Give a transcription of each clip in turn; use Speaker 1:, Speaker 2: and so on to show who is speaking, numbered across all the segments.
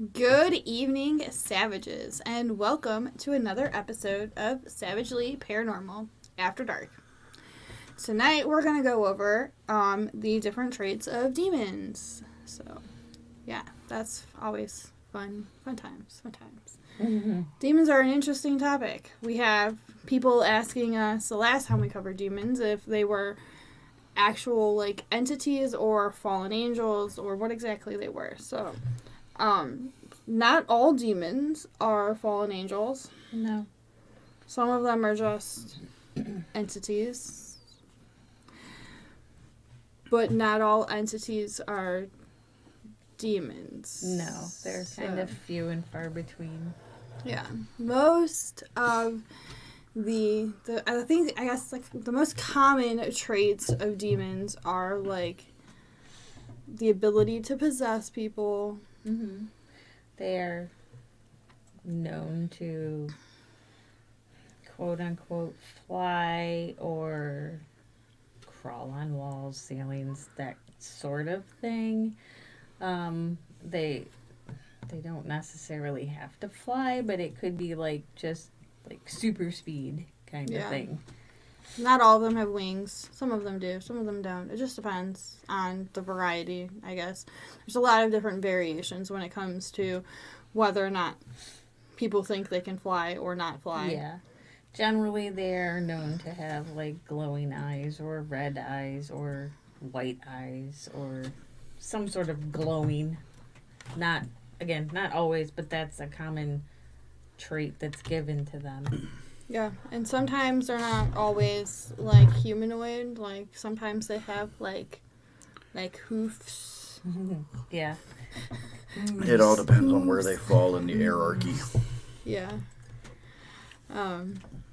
Speaker 1: Good evening, savages, and welcome to another episode of Savagely Paranormal After Dark. Tonight we're going to go over the different traits of demons. So, yeah, that's always fun times.
Speaker 2: Mm-hmm.
Speaker 1: Demons are an interesting topic. We have people asking us the last time we covered demons if they were actual, like, entities or fallen angels or what exactly they were. So, not all demons are fallen angels.
Speaker 2: No.
Speaker 1: Some of them are just entities. But not all entities are demons.
Speaker 2: No, they're kind of few and far between.
Speaker 1: Yeah. Most of the I guess like the most common traits of demons are like the ability to possess people.
Speaker 2: Mm-hmm. They are known to quote unquote fly or crawl on walls, ceilings, that sort of thing. They don't necessarily have to fly, but it could be like just like super speed kind of thing.
Speaker 1: Not all of them have wings. Some of them do. Some of them don't. It just depends on the variety, I guess. There's a lot of different variations when it comes to whether or not people think they can fly or not fly.
Speaker 2: Yeah. Generally, they're known to have like glowing eyes or red eyes or white eyes or some sort of glowing. Not always, but that's a common trait that's given to them.
Speaker 1: Yeah, and sometimes they're not always like humanoid. Like sometimes they have like hoofs.
Speaker 2: Yeah.
Speaker 3: It all depends on where they fall in the hierarchy.
Speaker 1: Yeah.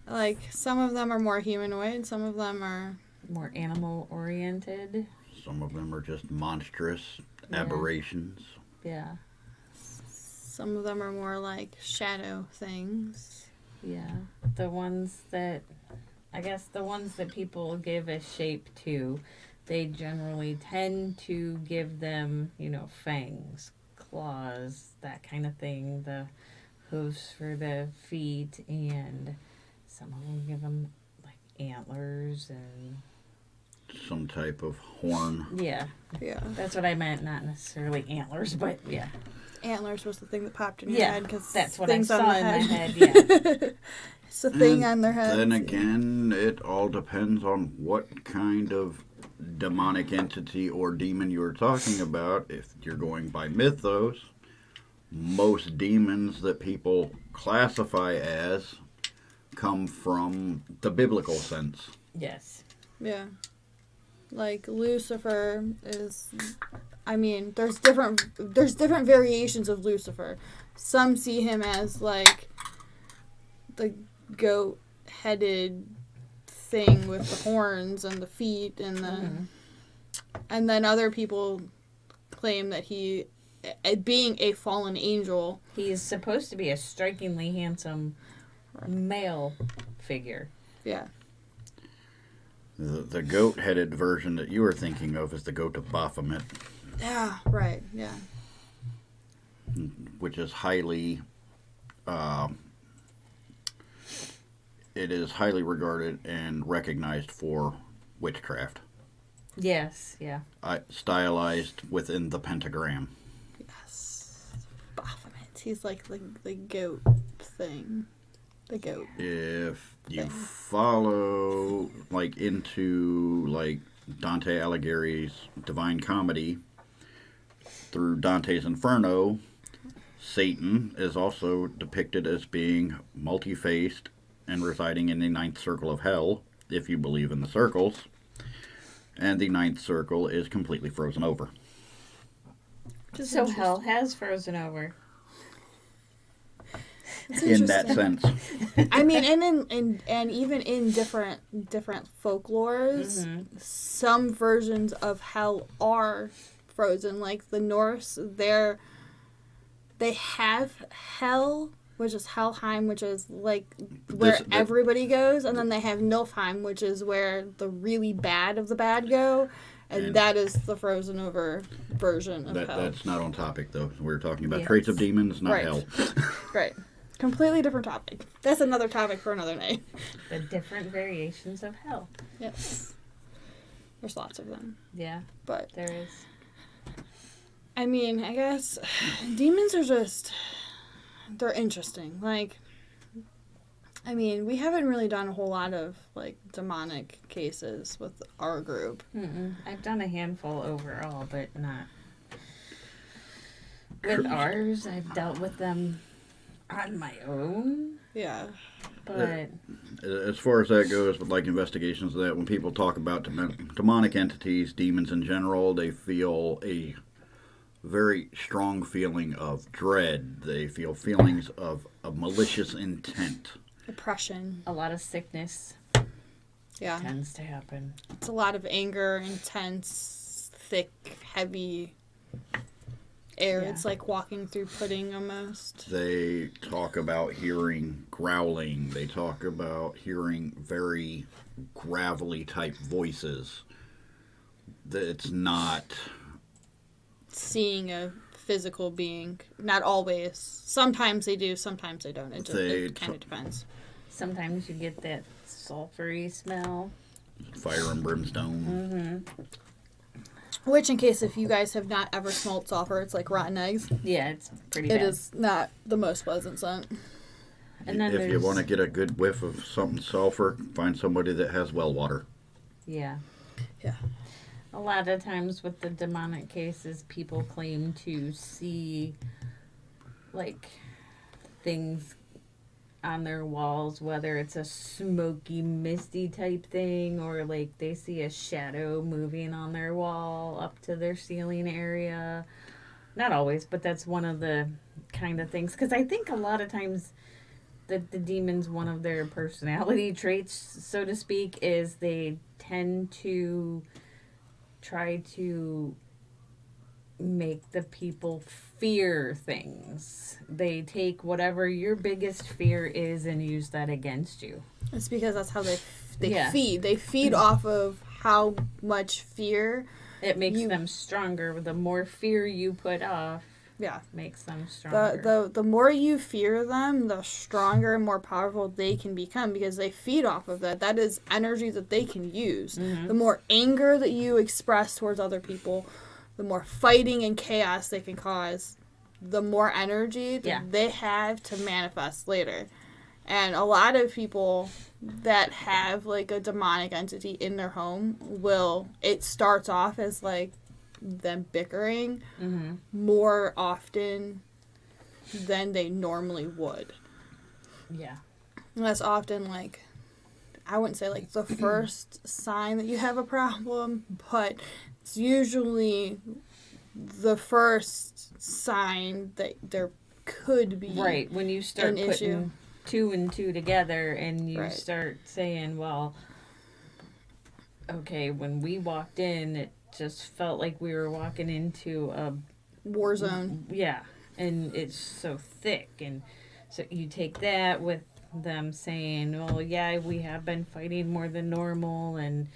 Speaker 1: Like some of them are more humanoid. Some of them are
Speaker 2: More animal oriented.
Speaker 3: Some of them are just monstrous aberrations.
Speaker 2: Yeah.
Speaker 1: Some of them are more like shadow things.
Speaker 2: Yeah. The ones that people give a shape to, they generally tend to give them, fangs, claws, that kind of thing, the hooves for the feet, and some of them give them like antlers and
Speaker 3: Some type of horn.
Speaker 2: yeah. That's what I meant, not necessarily antlers, but yeah.
Speaker 1: Antlers was the thing that popped in your head because
Speaker 2: that's what I saw in my head. Yeah.
Speaker 1: It's the thing on their head.
Speaker 3: Then again, it all depends on what kind of demonic entity or demon you're talking about. If you're going by mythos, most demons that people classify as come from the biblical sense.
Speaker 2: Yes.
Speaker 1: Yeah. Like Lucifer is, I mean, there's different variations of Lucifer. Some see him as like the goat-headed thing with the horns and the feet and the and then other people claim that he, being a fallen angel,
Speaker 2: he is supposed to be a strikingly handsome male figure.
Speaker 1: Yeah.
Speaker 3: The goat-headed version that you were thinking of is the goat of Baphomet.
Speaker 1: Yeah, right, yeah.
Speaker 3: Which is highly, it is highly regarded and recognized for witchcraft.
Speaker 2: Yes, yeah.
Speaker 3: Stylized within the pentagram.
Speaker 1: Yes. Baphomet. He's like the goat thing. The goat.
Speaker 3: If you follow into Dante Alighieri's Divine Comedy through Dante's Inferno, Satan is also depicted as being multi-faced and residing in the ninth circle of hell, if you believe in the circles. And the ninth circle is completely frozen over.
Speaker 2: So hell has frozen over.
Speaker 3: In that sense.
Speaker 1: I mean, and even in different folklores, some versions of hell are frozen. Like the Norse, they have hell, which is Helheim, which is like where everybody goes, and then they have Niflheim, which is where the really bad of the bad go, And that is the frozen over version of hell.
Speaker 3: That's not on topic, though. We're talking about
Speaker 2: Yes.
Speaker 3: traits of demons, not
Speaker 1: Right.
Speaker 3: hell.
Speaker 1: Right. Completely different topic. That's another topic for another night.
Speaker 2: The different variations of hell.
Speaker 1: Yes. There's lots of them.
Speaker 2: Yeah,
Speaker 1: But,
Speaker 2: there is.
Speaker 1: I mean, I guess demons are just, they're interesting. Like, I mean, we haven't really done a whole lot of, like, demonic cases with our group.
Speaker 2: I've done a handful overall, but not. With ours, I've dealt with them on my own,
Speaker 1: Yeah.
Speaker 2: but
Speaker 3: As far as that goes, with like investigations of that, when people talk about demonic entities, demons in general, they feel a very strong feeling of dread. They feel feelings of malicious intent.
Speaker 1: Oppression.
Speaker 2: a lot of sickness
Speaker 1: Yeah.
Speaker 2: tends to happen.
Speaker 1: It's a lot of anger, intense, thick, heavy air.
Speaker 2: Yeah.
Speaker 1: It's like walking through pudding almost.
Speaker 3: They talk about hearing growling. They talk about hearing very gravelly type voices. It's not.
Speaker 1: Seeing a physical being. Not always. Sometimes they do, sometimes they don't. It kind of depends.
Speaker 2: Sometimes you get that sulfury smell.
Speaker 3: Fire and brimstone.
Speaker 1: Which, in case if you guys have not ever smelled sulfur, it's like rotten eggs.
Speaker 2: Yeah, it's pretty
Speaker 1: It
Speaker 2: bad.
Speaker 1: is not the most pleasant scent.
Speaker 2: And then
Speaker 3: If you
Speaker 2: there's-
Speaker 3: want to get a good whiff of something sulfur, find somebody that has well water.
Speaker 2: Yeah.
Speaker 1: Yeah.
Speaker 2: A lot of times with the demonic cases, people claim to see, like, things on their walls, whether it's a smoky, misty type thing, or, like, they see a shadow moving on their wall up to their ceiling area. Not always, but that's one of the kind of things. Because I think a lot of times the demons, one of their personality traits, so to speak, is they tend to try to make the people fear things. They take whatever your biggest fear is and use that against you.
Speaker 1: It's because that's how they
Speaker 2: Yeah.
Speaker 1: feed. They feed off of how much fear.
Speaker 2: It makes
Speaker 1: You-
Speaker 2: them stronger. The more fear you put off
Speaker 1: Yeah.
Speaker 2: makes them stronger.
Speaker 1: The more you fear them, the stronger and more powerful they can become because they feed off of that. That is energy that they can use. The more anger that you express towards other people, the more fighting and chaos they can cause, the more energy that
Speaker 2: Yeah.
Speaker 1: they have to manifest later. And a lot of people that have like a demonic entity in their home it starts off as like them bickering more often than they normally would.
Speaker 2: Yeah.
Speaker 1: And that's often like, I wouldn't say like the first sign that you have a problem, but it's usually the first sign that there could be.
Speaker 2: Right. When you start
Speaker 1: an
Speaker 2: putting
Speaker 1: issue.
Speaker 2: 2 and 2 together and you
Speaker 1: Right.
Speaker 2: start saying, well, okay, when we walked in, it just felt like we were walking into a
Speaker 1: War zone.
Speaker 2: yeah, and it's so thick, and so you take that with them saying, well, yeah, we have been fighting more than normal, and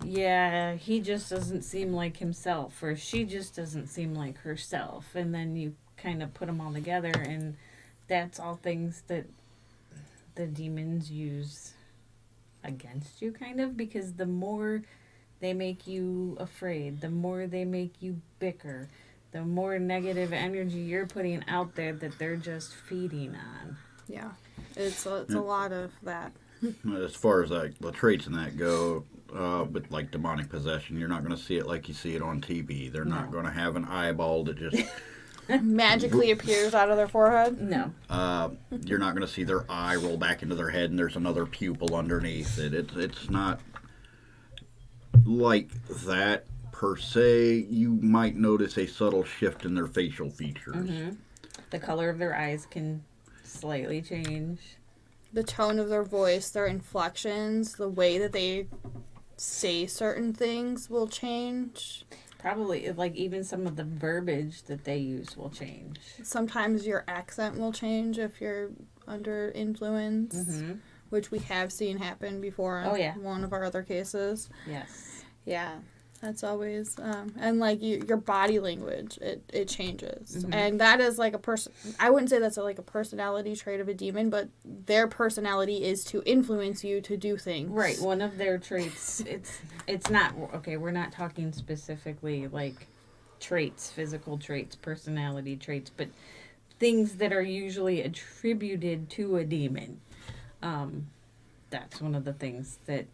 Speaker 2: yeah, he just doesn't seem like himself, or she just doesn't seem like herself, and then you kind of put them all together, and that's all things that the demons use against you, kind of, because the more they make you afraid, the more they make you bicker, the more negative energy you're putting out there that they're just feeding on.
Speaker 1: Yeah. It's a lot of that.
Speaker 3: As far as like the traits and that go, with like demonic possession, you're not going to see it like you see it on TV. They're not
Speaker 2: No.
Speaker 3: going to have an eyeball that just.
Speaker 1: Magically appears out of their forehead.
Speaker 2: No.
Speaker 3: You're not going to see their eye roll back into their head and there's another pupil underneath it. It's not like that per se. You might notice a subtle shift in their facial features.
Speaker 2: The color of their eyes can slightly change.
Speaker 1: The tone of their voice, their inflections, the way that they say certain things will change.
Speaker 2: Probably, like, even some of the verbiage that they use will change.
Speaker 1: Sometimes your accent will change if you're under influence, which we have seen happen before in
Speaker 2: Oh, yeah.
Speaker 1: one of our other cases.
Speaker 2: Yes.
Speaker 1: Yeah. That's always, and like your body language, it changes.
Speaker 2: Mhm.
Speaker 1: And that is like a person, I wouldn't say that's like a personality trait of a demon, but their personality is to influence you to do things.
Speaker 2: Right. One of their traits, it's not, okay, we're not talking specifically like traits, physical traits, personality traits, but things that are usually attributed to a demon. That's one of the things that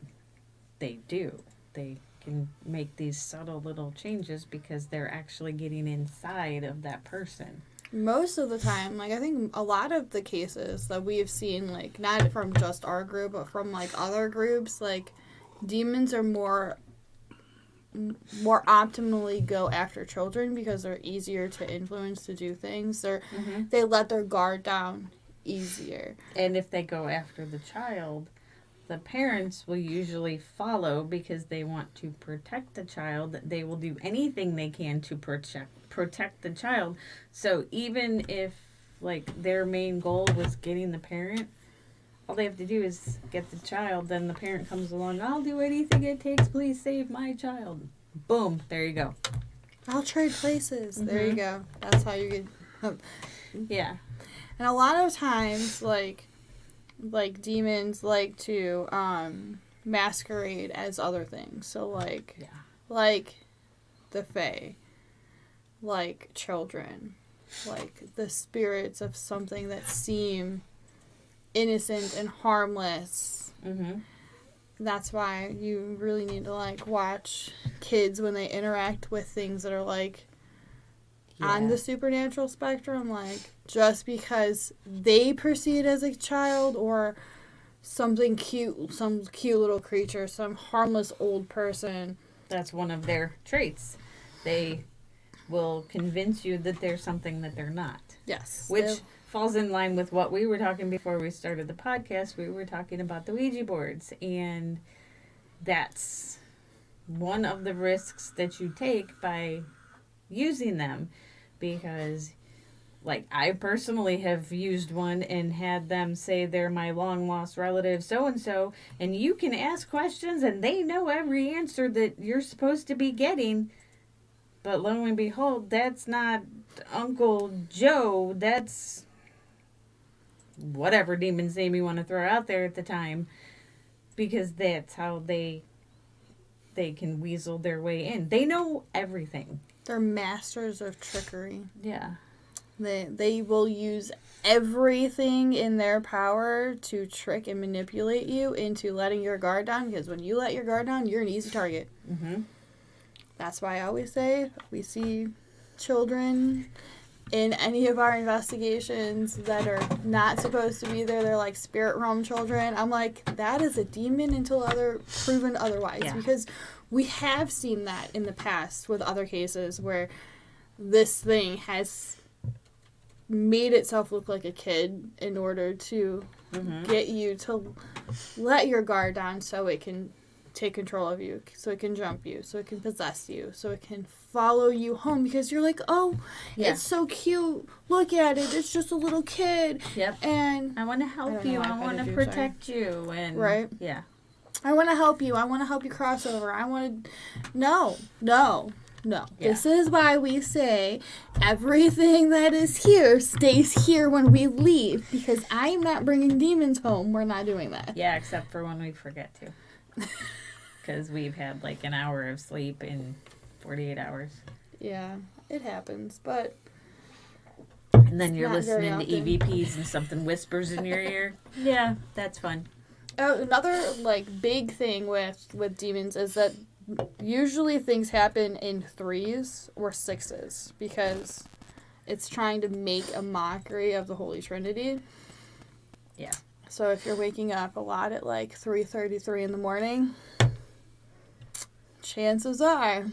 Speaker 2: they do. They can make these subtle little changes because they're actually getting inside of that person.
Speaker 1: Most of the time, like I think a lot of the cases that we have seen, like not from just our group, but from like other groups, like demons are more optimally go after children because they're easier to influence to do things. They let their guard down easier.
Speaker 2: And if they go after the child, the parents will usually follow because they want to protect the child. They will do anything they can to protect the child. So even if like their main goal was getting the parent, all they have to do is get the child. Then the parent comes along. I'll do anything it takes. Please save my child. Boom. There you go.
Speaker 1: I'll trade places. There you go. That's how you get.
Speaker 2: Yeah.
Speaker 1: And a lot of times, like demons like to masquerade as other things. So like the fae, like children, like the spirits of something that seem innocent and harmless.
Speaker 2: Mm-hmm.
Speaker 1: That's why you really need to like watch kids when they interact with things that are like on the supernatural spectrum, like just because they perceive it as a child or something cute, some cute little creature, some harmless old person.
Speaker 2: That's one of their traits. They will convince you that they're something that they're not.
Speaker 1: Yes.
Speaker 2: Which falls in line with what we were talking before we started the podcast. We were talking about the Ouija boards, and that's one of the risks that you take by using them, because like I personally have used one and had them say they're my long lost relative so and so, and you can ask questions and they know every answer that you're supposed to be getting, but lo and behold, that's not Uncle Joe, that's whatever demon's name you want to throw out there at the time, because that's how they can weasel their way in. They know everything.
Speaker 1: They're masters of trickery.
Speaker 2: Yeah.
Speaker 1: They will use everything in their power to trick and manipulate you into letting your guard down, because when you let your guard down, you're an easy target.
Speaker 2: Mm-hmm.
Speaker 1: That's why I always say we see children in any of our investigations that are not supposed to be there. They're like spirit realm children. I'm like, that is a demon until proven otherwise.
Speaker 2: Yeah.
Speaker 1: Because we have seen that in the past with other cases where this thing has made itself look like a kid in order to get you to let your guard down so it can take control of you, so it can jump you, so it can possess you, so it can follow you home because you're like, oh, it's so cute. Look at it. It's just a little kid.
Speaker 2: Yep.
Speaker 1: And
Speaker 2: I want to help you. I want to protect you. And
Speaker 1: right.
Speaker 2: Yeah.
Speaker 1: I want to help you. I want to help you cross over. I want to. No. Yeah. This is why we say everything that is here stays here when we leave, because I'm not bringing demons home. We're not doing that.
Speaker 2: Yeah, except for when we forget to. Because we've had like an hour of sleep in 48 hours.
Speaker 1: Yeah, it happens, but...
Speaker 2: And then you're
Speaker 1: not very
Speaker 2: listening to
Speaker 1: often.
Speaker 2: EVPs and something whispers in your ear. Yeah, that's fun.
Speaker 1: Another like big thing with demons is that usually things happen in 3s or 6s because it's trying to make a mockery of the Holy Trinity.
Speaker 2: Yeah.
Speaker 1: So if you're waking up a lot at like 3:33 in the morning, chances are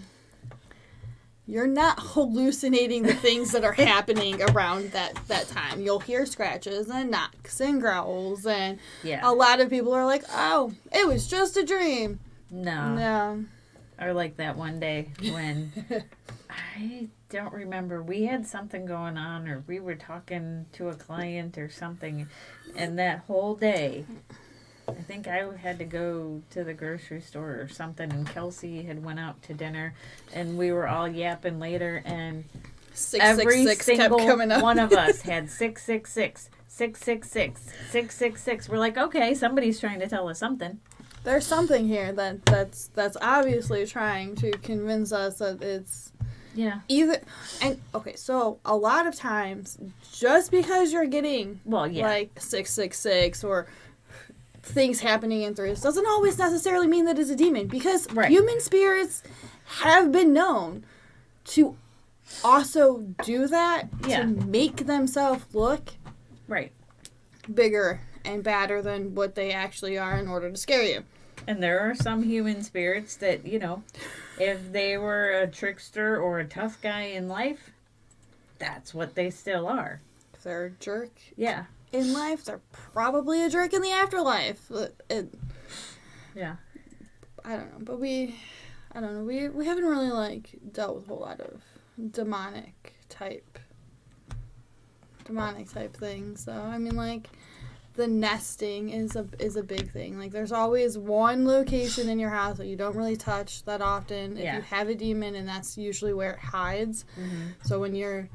Speaker 1: you're not hallucinating the things that are happening around that time. You'll hear scratches and knocks and growls, and a lot of people are like, oh, it was just a dream. No.
Speaker 2: Or like that one day when I don't remember, we had something going on, or we were talking to a client or something, and that whole day I think I had to go to the grocery store or something, and Kelsey had went out to dinner, and we were all yapping later, and every
Speaker 1: 666 kept
Speaker 2: single
Speaker 1: coming up.
Speaker 2: one of us had 666, 666, 666. We're like, okay, somebody's trying to tell us something.
Speaker 1: There's something here that's obviously trying to convince us that it's
Speaker 2: Yeah.
Speaker 1: either. And okay, so a lot of times, just because you're getting
Speaker 2: Well, yeah.
Speaker 1: like 666 or things happening in threes doesn't always necessarily mean that it's a demon, because
Speaker 2: Right.
Speaker 1: human spirits have been known to also do that
Speaker 2: Yeah.
Speaker 1: to make themselves look
Speaker 2: Right.
Speaker 1: bigger and badder than what they actually are in order to scare you.
Speaker 2: And there are some human spirits that, you know, if they were a trickster or a tough guy in life, that's what they still are.
Speaker 1: If they're a jerk
Speaker 2: Yeah.
Speaker 1: in life, they're probably a jerk in the afterlife.
Speaker 2: Yeah.
Speaker 1: I don't know, but we haven't really like dealt with a whole lot of demonic type things. So I mean, like, the nesting is a big thing. Like, there's always one location in your house that you don't really touch that often if
Speaker 2: Yeah.
Speaker 1: you have a demon, and that's usually where it hides.
Speaker 2: Mm-hmm.
Speaker 1: So when you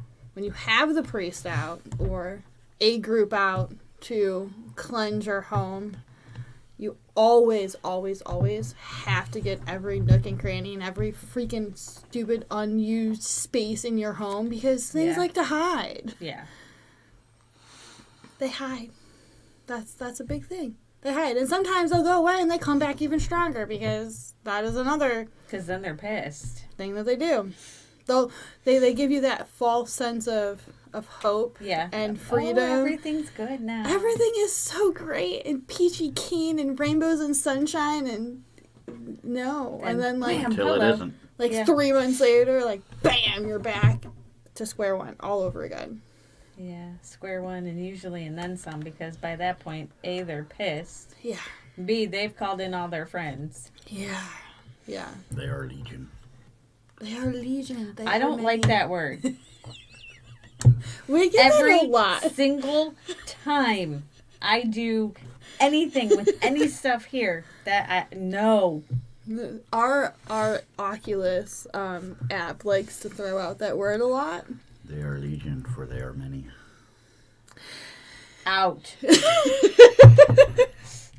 Speaker 1: have the priest out or a group out to cleanse your home, you always have to get every nook and cranny and every freaking stupid unused space in your home, because things
Speaker 2: Yeah.
Speaker 1: like to hide.
Speaker 2: Yeah.
Speaker 1: They hide. That's a big thing. They hide. And sometimes they'll go away and they come back even stronger, because that is another
Speaker 2: Because then they're pissed.
Speaker 1: thing that they do. They give you that false sense of hope
Speaker 2: Yeah.
Speaker 1: and freedom.
Speaker 2: Oh, everything's good now.
Speaker 1: Everything is so great and peachy keen and rainbows and sunshine, and no. And then like
Speaker 2: wham.
Speaker 3: Until it
Speaker 2: Hello.
Speaker 3: isn't.
Speaker 2: Yeah.
Speaker 1: 3 months later, like bam, you're back to square one all over again.
Speaker 2: Yeah. Square one, and usually and then some, because by that point, A, they're pissed.
Speaker 1: Yeah.
Speaker 2: B, they've called in all their friends.
Speaker 1: Yeah. Yeah.
Speaker 3: They are legion.
Speaker 1: They are legion. They
Speaker 2: I
Speaker 1: are
Speaker 2: don't like
Speaker 1: many.
Speaker 2: that word.
Speaker 1: We get
Speaker 2: Every
Speaker 1: that a lot.
Speaker 2: single time I do anything with any stuff here, that I no.
Speaker 1: Our Oculus app likes to throw out that word a lot.
Speaker 3: They are legion, for they are many.
Speaker 2: Out.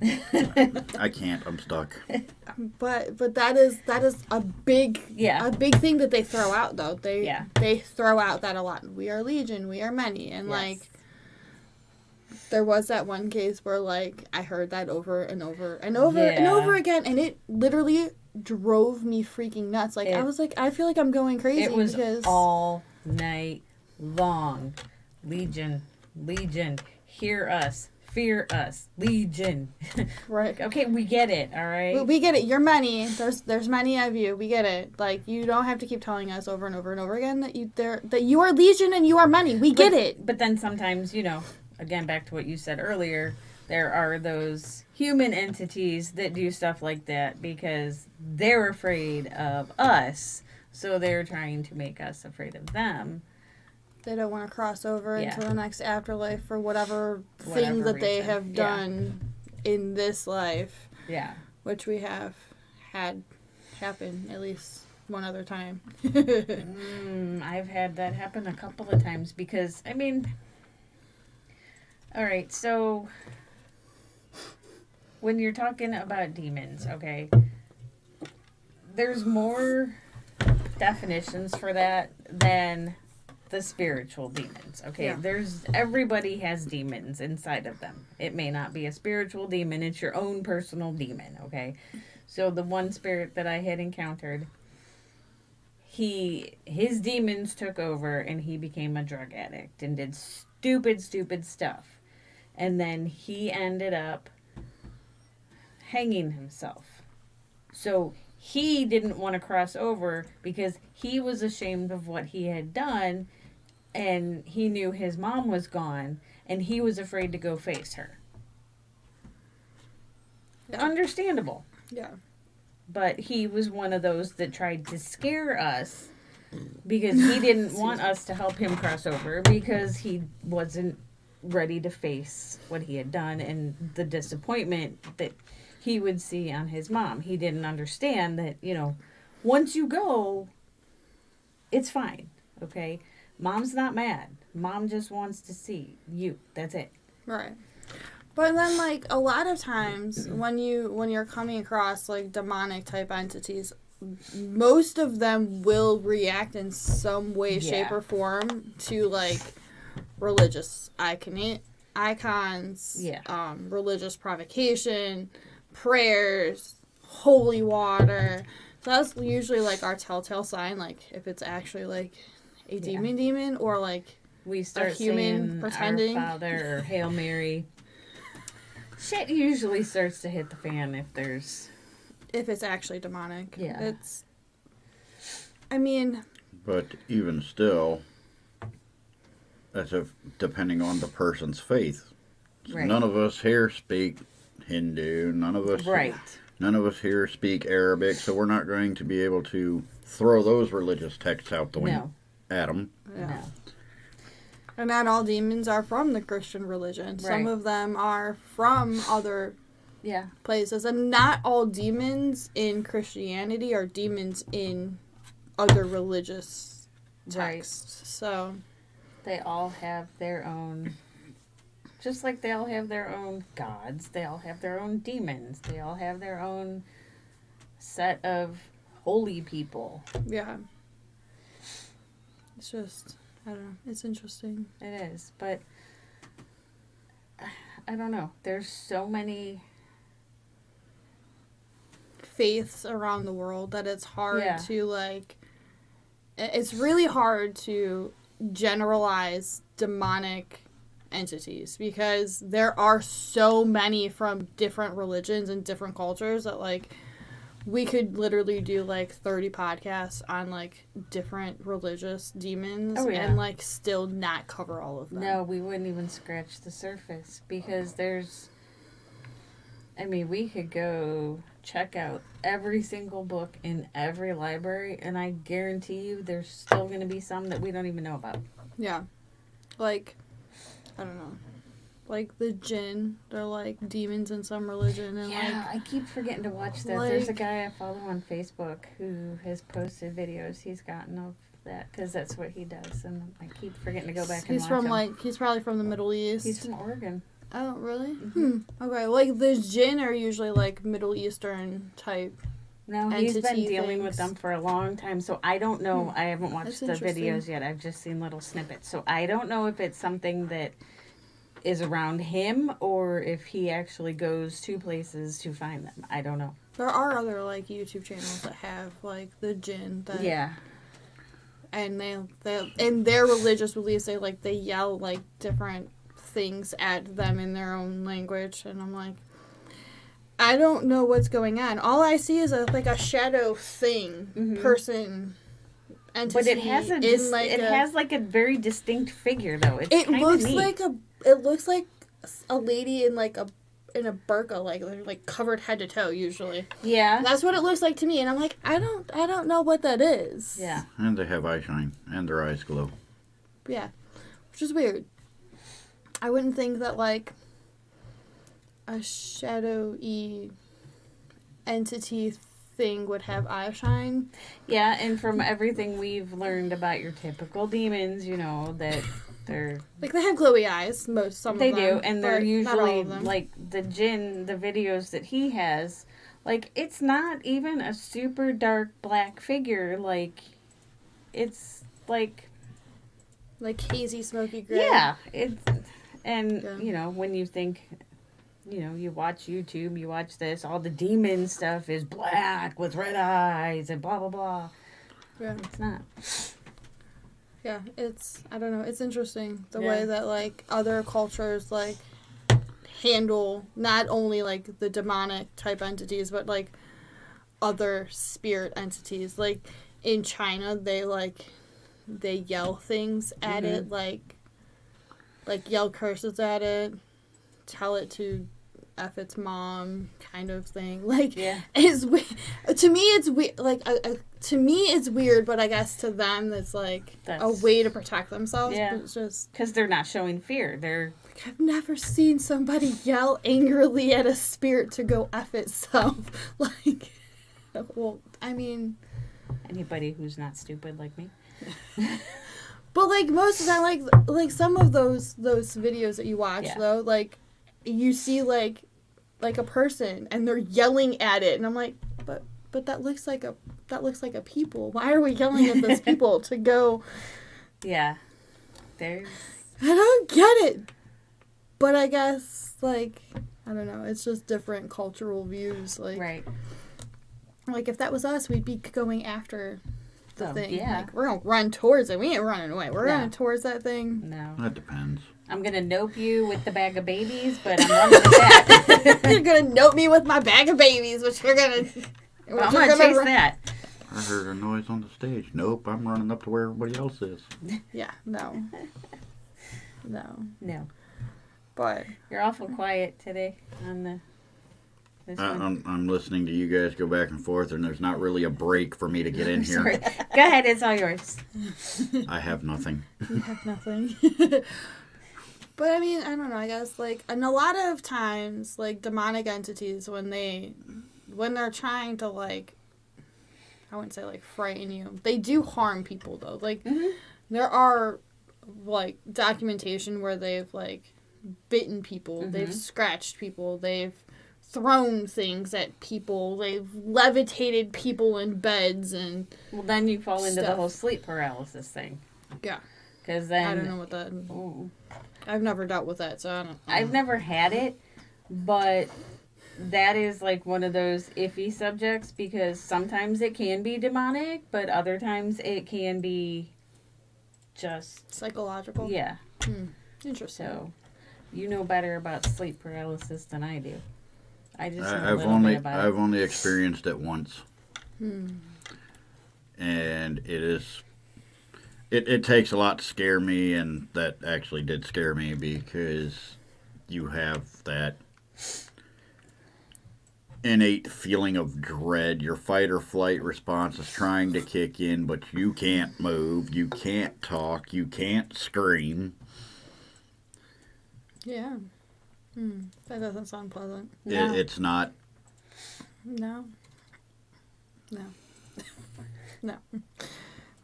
Speaker 3: I can't. I'm stuck.
Speaker 1: But that is a big
Speaker 2: Yeah.
Speaker 1: thing that they throw out, though.
Speaker 2: Yeah.
Speaker 1: They throw out that a lot. We are legion, we are many, and
Speaker 2: Yes.
Speaker 1: like there was that one case where like I heard that over and over and over and
Speaker 2: Yeah.
Speaker 1: over again, and it literally drove me freaking nuts. Like I
Speaker 2: It-
Speaker 1: was like, I feel like I'm going crazy
Speaker 2: It was
Speaker 1: because
Speaker 2: all night long. Legion, legion, hear us, fear us, legion.
Speaker 1: right.
Speaker 2: Okay, we get it, all right?
Speaker 1: We get it. You're many. There's many of you. We get it. Like, you don't have to keep telling us over and over and over again that you are legion and you are many. We get it.
Speaker 2: But then sometimes, you know, again, back to what you said earlier, there are those human entities that do stuff like that because they're afraid of us. So they're trying to make us afraid of them.
Speaker 1: They don't want to cross over
Speaker 2: Yeah.
Speaker 1: into the next afterlife for whatever thing
Speaker 2: Whatever
Speaker 1: that they
Speaker 2: reason.
Speaker 1: have
Speaker 2: Yeah.
Speaker 1: done in this life,
Speaker 2: Yeah.
Speaker 1: which we have had happen at least one other time.
Speaker 2: I've had that happen a couple of times because, I mean, all right, so when you're talking about demons, okay, there's more definitions for that than the spiritual demons, okay?
Speaker 1: Yeah.
Speaker 2: Everybody has demons inside of them. It may not be a spiritual demon, it's your own personal demon, okay? So the one spirit that I had encountered, his demons took over and he became a drug addict and did stupid stuff. And then he ended up hanging himself. So he didn't want to cross over because he was ashamed of what he had done, and he knew his mom was gone and he was afraid to go face her.
Speaker 1: Yeah.
Speaker 2: Understandable.
Speaker 1: Yeah.
Speaker 2: But he was one of those that tried to scare us because he didn't want us to help him cross over because he wasn't ready to face what he had done and the disappointment that he would see on his mom. He didn't understand that, once you go, it's fine. Okay? Mom's not mad. Mom just wants to see you. That's it.
Speaker 1: Right. But then, like, a lot of times when you're coming across, like, demonic type entities, most of them will react in some way, shape, or form to, like, religious icons, religious provocation, prayers, holy water. So that's usually, like, our telltale sign, like, if it's actually, like, a demon, or, like,
Speaker 2: we start
Speaker 1: a human
Speaker 2: saying
Speaker 1: pretending.
Speaker 2: Our Father or Hail Mary. Shit usually starts to hit the fan
Speaker 1: if it's actually demonic.
Speaker 2: Yeah.
Speaker 3: But even still, depending on the person's faith.
Speaker 2: Right.
Speaker 3: None of us here speak Hindu. None of us here speak Arabic, so we're not going to be able to throw those religious texts out the window at them.
Speaker 1: Yeah.
Speaker 2: No.
Speaker 1: And not all demons are from the Christian religion.
Speaker 2: Right.
Speaker 1: Some of them are from other
Speaker 2: Yeah.
Speaker 1: places. And not all demons in Christianity are demons in other religious texts.
Speaker 2: Right.
Speaker 1: So
Speaker 2: They all have their own, just like they all have their own gods, they all have their own demons, they all have their own set of holy people.
Speaker 1: yeah. It's just, I don't know. It's interesting.
Speaker 2: It is, but I don't know. There's so many.
Speaker 1: Faiths around the world that it's hard
Speaker 2: Yeah.
Speaker 1: to, like, it's really hard to generalize demonic entities because there are so many from different religions and different cultures that, like, we could literally do, like, 30 podcasts on, like, different religious demons and, like, still not cover all of them.
Speaker 2: No, we wouldn't even scratch the surface because we could go check out every single book in every library, and I guarantee you there's still going to be some that we don't even know about.
Speaker 1: Yeah. Like, I don't know. Like the jinn, they're like demons in some religion, and
Speaker 2: I keep forgetting to watch that.
Speaker 1: like-
Speaker 2: There's a guy I follow on Facebook who has posted videos he's gotten of that because that's what he does, and I keep forgetting to go back and
Speaker 1: he's
Speaker 2: watch
Speaker 1: from
Speaker 2: him.
Speaker 1: he's probably from the Middle East.
Speaker 2: He's from Oregon.
Speaker 1: Oh, really?
Speaker 2: Mhm.
Speaker 1: Okay, like the jinn are usually like Middle Eastern type.
Speaker 2: No, he's been
Speaker 1: Entity
Speaker 2: dealing with
Speaker 1: things.
Speaker 2: them for a long time, so I don't know. I haven't watched
Speaker 1: That's
Speaker 2: the
Speaker 1: interesting.
Speaker 2: videos yet. I've just seen little snippets, so I don't know if it's something that is around him or if he actually goes to places to find them. I don't know.
Speaker 1: There are other like YouTube channels that have like the jinn that
Speaker 2: Yeah.
Speaker 1: and they in their religious beliefs they yell like different things at them in their own language, and I'm like, I don't know what's going on. All I see is a shadow thing,
Speaker 2: Mhm.
Speaker 1: person, entity.
Speaker 2: But it has has like a very distinct figure though. It's
Speaker 1: It
Speaker 2: kinda
Speaker 1: looks
Speaker 2: neat.
Speaker 1: like a lady in a burqa, like covered head to toe usually.
Speaker 2: Yeah.
Speaker 1: That's what it looks like to me, and I'm like, I don't know what that is.
Speaker 2: Yeah.
Speaker 3: And they have eye shine, and their eyes glow.
Speaker 1: Yeah, which is weird. I wouldn't think that like a shadowy entity thing would have eye shine.
Speaker 2: Yeah, and from everything we've learned about your typical demons, that they're
Speaker 1: Like they have glowy eyes, some
Speaker 2: they
Speaker 1: of them.
Speaker 2: do, and they're
Speaker 1: but not all
Speaker 2: usually
Speaker 1: of them.
Speaker 2: like the jinn, the videos that he has, like it's not even a super dark black figure, like it's like
Speaker 1: hazy, smoky gray.
Speaker 2: yeah, it's and
Speaker 1: Yeah.
Speaker 2: when you think you watch YouTube, you watch this, all the demon stuff is black with red eyes and blah blah blah.
Speaker 1: Yeah.
Speaker 2: It's not.
Speaker 1: Yeah, I don't know, it's interesting the
Speaker 2: Yeah.
Speaker 1: way that like other cultures like handle not only like the demonic type entities but like other spirit entities. Like in China they yell things at it, like yell curses at it, tell it to F its mom kind of thing. Like,
Speaker 2: Yeah.
Speaker 1: to me, it's weird. Like, to me, it's weird, but I guess to them, it's like a
Speaker 2: That's-
Speaker 1: way to protect themselves.
Speaker 2: Yeah.
Speaker 1: But it's just,
Speaker 2: Because they're not showing fear. They're
Speaker 1: like, I've never seen somebody yell angrily at a spirit to go F itself. Like, well, I mean,
Speaker 2: anybody who's not stupid like me.
Speaker 1: but like most of the time, like some of those videos that you watch
Speaker 2: Yeah.
Speaker 1: though, like you see like a person and they're yelling at it, and I'm like, but that looks like a people. Why are we yelling at those people to go?
Speaker 2: Yeah. There's
Speaker 1: I don't get it. But I guess like I don't know. It's just different cultural views. Like
Speaker 2: right.
Speaker 1: like if that was us, we'd be going after the
Speaker 2: Oh,
Speaker 1: thing.
Speaker 2: yeah.
Speaker 1: Like we're gonna run towards it. We ain't running away. We're
Speaker 2: No.
Speaker 1: running towards that thing.
Speaker 2: No.
Speaker 3: That depends.
Speaker 2: I'm gonna nope you with the bag of babies, but I'm running with that.
Speaker 1: You're gonna note me with my bag of babies, which you're gonna.
Speaker 2: Well, I'm gonna chase that.
Speaker 3: I heard a noise on the stage. Nope, I'm running up to where everybody else is.
Speaker 1: Yeah, no.
Speaker 2: No.
Speaker 1: But
Speaker 2: You're awful quiet today on the this one.
Speaker 3: I'm listening to you guys go back and forth, and there's not really a break for me to get in here.
Speaker 2: Sorry. Go ahead, it's all yours.
Speaker 3: I have nothing.
Speaker 1: you have nothing. But I mean, I don't know, I guess like and a lot of times like demonic entities when they're trying to like I wouldn't say like frighten you. They do harm people though. Like there are like documentation where they've like bitten people, they've scratched people, they've thrown things at people, they've levitated people in beds, and
Speaker 2: Well, then you fall into the
Speaker 1: Stuff.
Speaker 2: whole sleep paralysis thing.
Speaker 1: yeah,
Speaker 2: Because then
Speaker 1: I don't know what that.
Speaker 2: Ooh.
Speaker 1: I've never dealt with that, so I don't.
Speaker 2: I've never had it, but that is like one of those iffy subjects because sometimes it can be demonic, but other times it can be just
Speaker 1: Psychological.
Speaker 2: yeah.
Speaker 1: Interesting.
Speaker 2: So you know better about sleep paralysis than I do. I just know a
Speaker 3: I've
Speaker 2: little
Speaker 3: only
Speaker 2: bit about
Speaker 3: I've only experienced it once, and it takes a lot to scare me, and that actually did scare me because you have that innate feeling of dread. Your fight or flight response is trying to kick in, but you can't move, you can't talk, you can't scream.
Speaker 1: Yeah. That doesn't sound pleasant.
Speaker 2: No.
Speaker 3: It's not.
Speaker 1: No. No. No.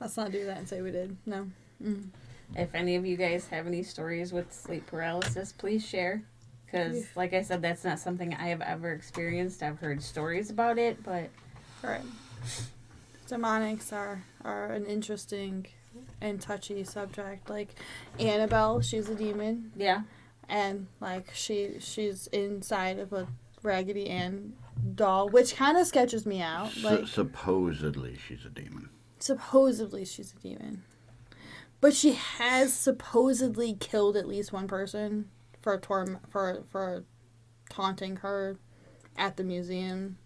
Speaker 1: Let's not do that and say we did. No.
Speaker 2: If any of you guys have any stories with sleep paralysis, please share. Because, like I said, that's not something I have ever experienced. I've heard stories about it, but
Speaker 1: Right. Demonics are an interesting and touchy subject. Like Annabelle, she's a demon,
Speaker 2: yeah.
Speaker 1: and like she's inside of a Raggedy Ann doll, which kind of sketches me out. Like
Speaker 3: Supposedly she's a demon.
Speaker 1: supposedly she's a demon, but she has supposedly killed at least one person for taunting her at the museum.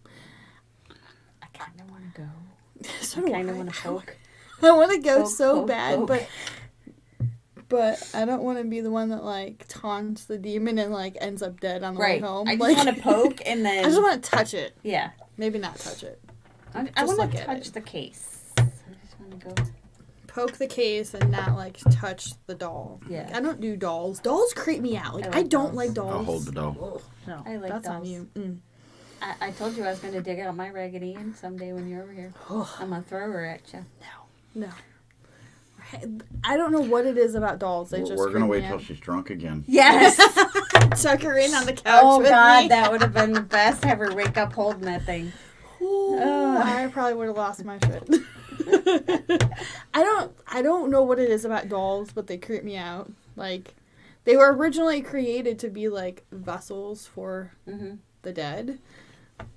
Speaker 2: I kind of want to go.
Speaker 1: So
Speaker 2: I
Speaker 1: do
Speaker 2: kind of
Speaker 1: I.
Speaker 2: want to poke.
Speaker 1: I want to go
Speaker 2: Poke,
Speaker 1: so
Speaker 2: poke,
Speaker 1: bad,
Speaker 2: poke.
Speaker 1: but I don't want to be the one that like taunts the demon and like ends up dead on the
Speaker 2: Right.
Speaker 1: way home.
Speaker 2: I just
Speaker 1: like,
Speaker 2: want to poke and then.
Speaker 1: I just want to touch it.
Speaker 2: Yeah.
Speaker 1: Maybe not touch it.
Speaker 2: I
Speaker 1: Just
Speaker 2: want
Speaker 1: look
Speaker 2: to
Speaker 1: at
Speaker 2: touch
Speaker 1: it.
Speaker 2: the case. I just want to go.
Speaker 1: Poke the case and not like touch the doll.
Speaker 2: Yeah.
Speaker 1: Like, I don't do dolls. Dolls creep me out. Like
Speaker 2: I
Speaker 1: I,
Speaker 2: like
Speaker 1: don't
Speaker 2: dolls.
Speaker 1: like dolls.
Speaker 3: I'll hold the doll.
Speaker 1: No,
Speaker 2: I like
Speaker 1: that's on
Speaker 2: dolls.
Speaker 1: you.
Speaker 2: I told you I was going to dig out my Raggedy Ann someday when you're over here. I'm going to throw her at you.
Speaker 1: No. I don't know what it is about dolls. They just
Speaker 3: We're gonna
Speaker 1: creep
Speaker 3: wait
Speaker 1: me
Speaker 3: till
Speaker 1: out.
Speaker 3: she's drunk again.
Speaker 2: Yes!
Speaker 1: Tuck her in on the couch.
Speaker 2: Oh,
Speaker 1: with
Speaker 2: God,
Speaker 1: me.
Speaker 2: that would have been the best. Have her wake up holding that thing.
Speaker 1: Ooh, I probably would have lost my shit. I don't know what it is about dolls, but they creep me out. Like, they were originally created to be like vessels for
Speaker 2: Mm-hmm.
Speaker 1: the dead,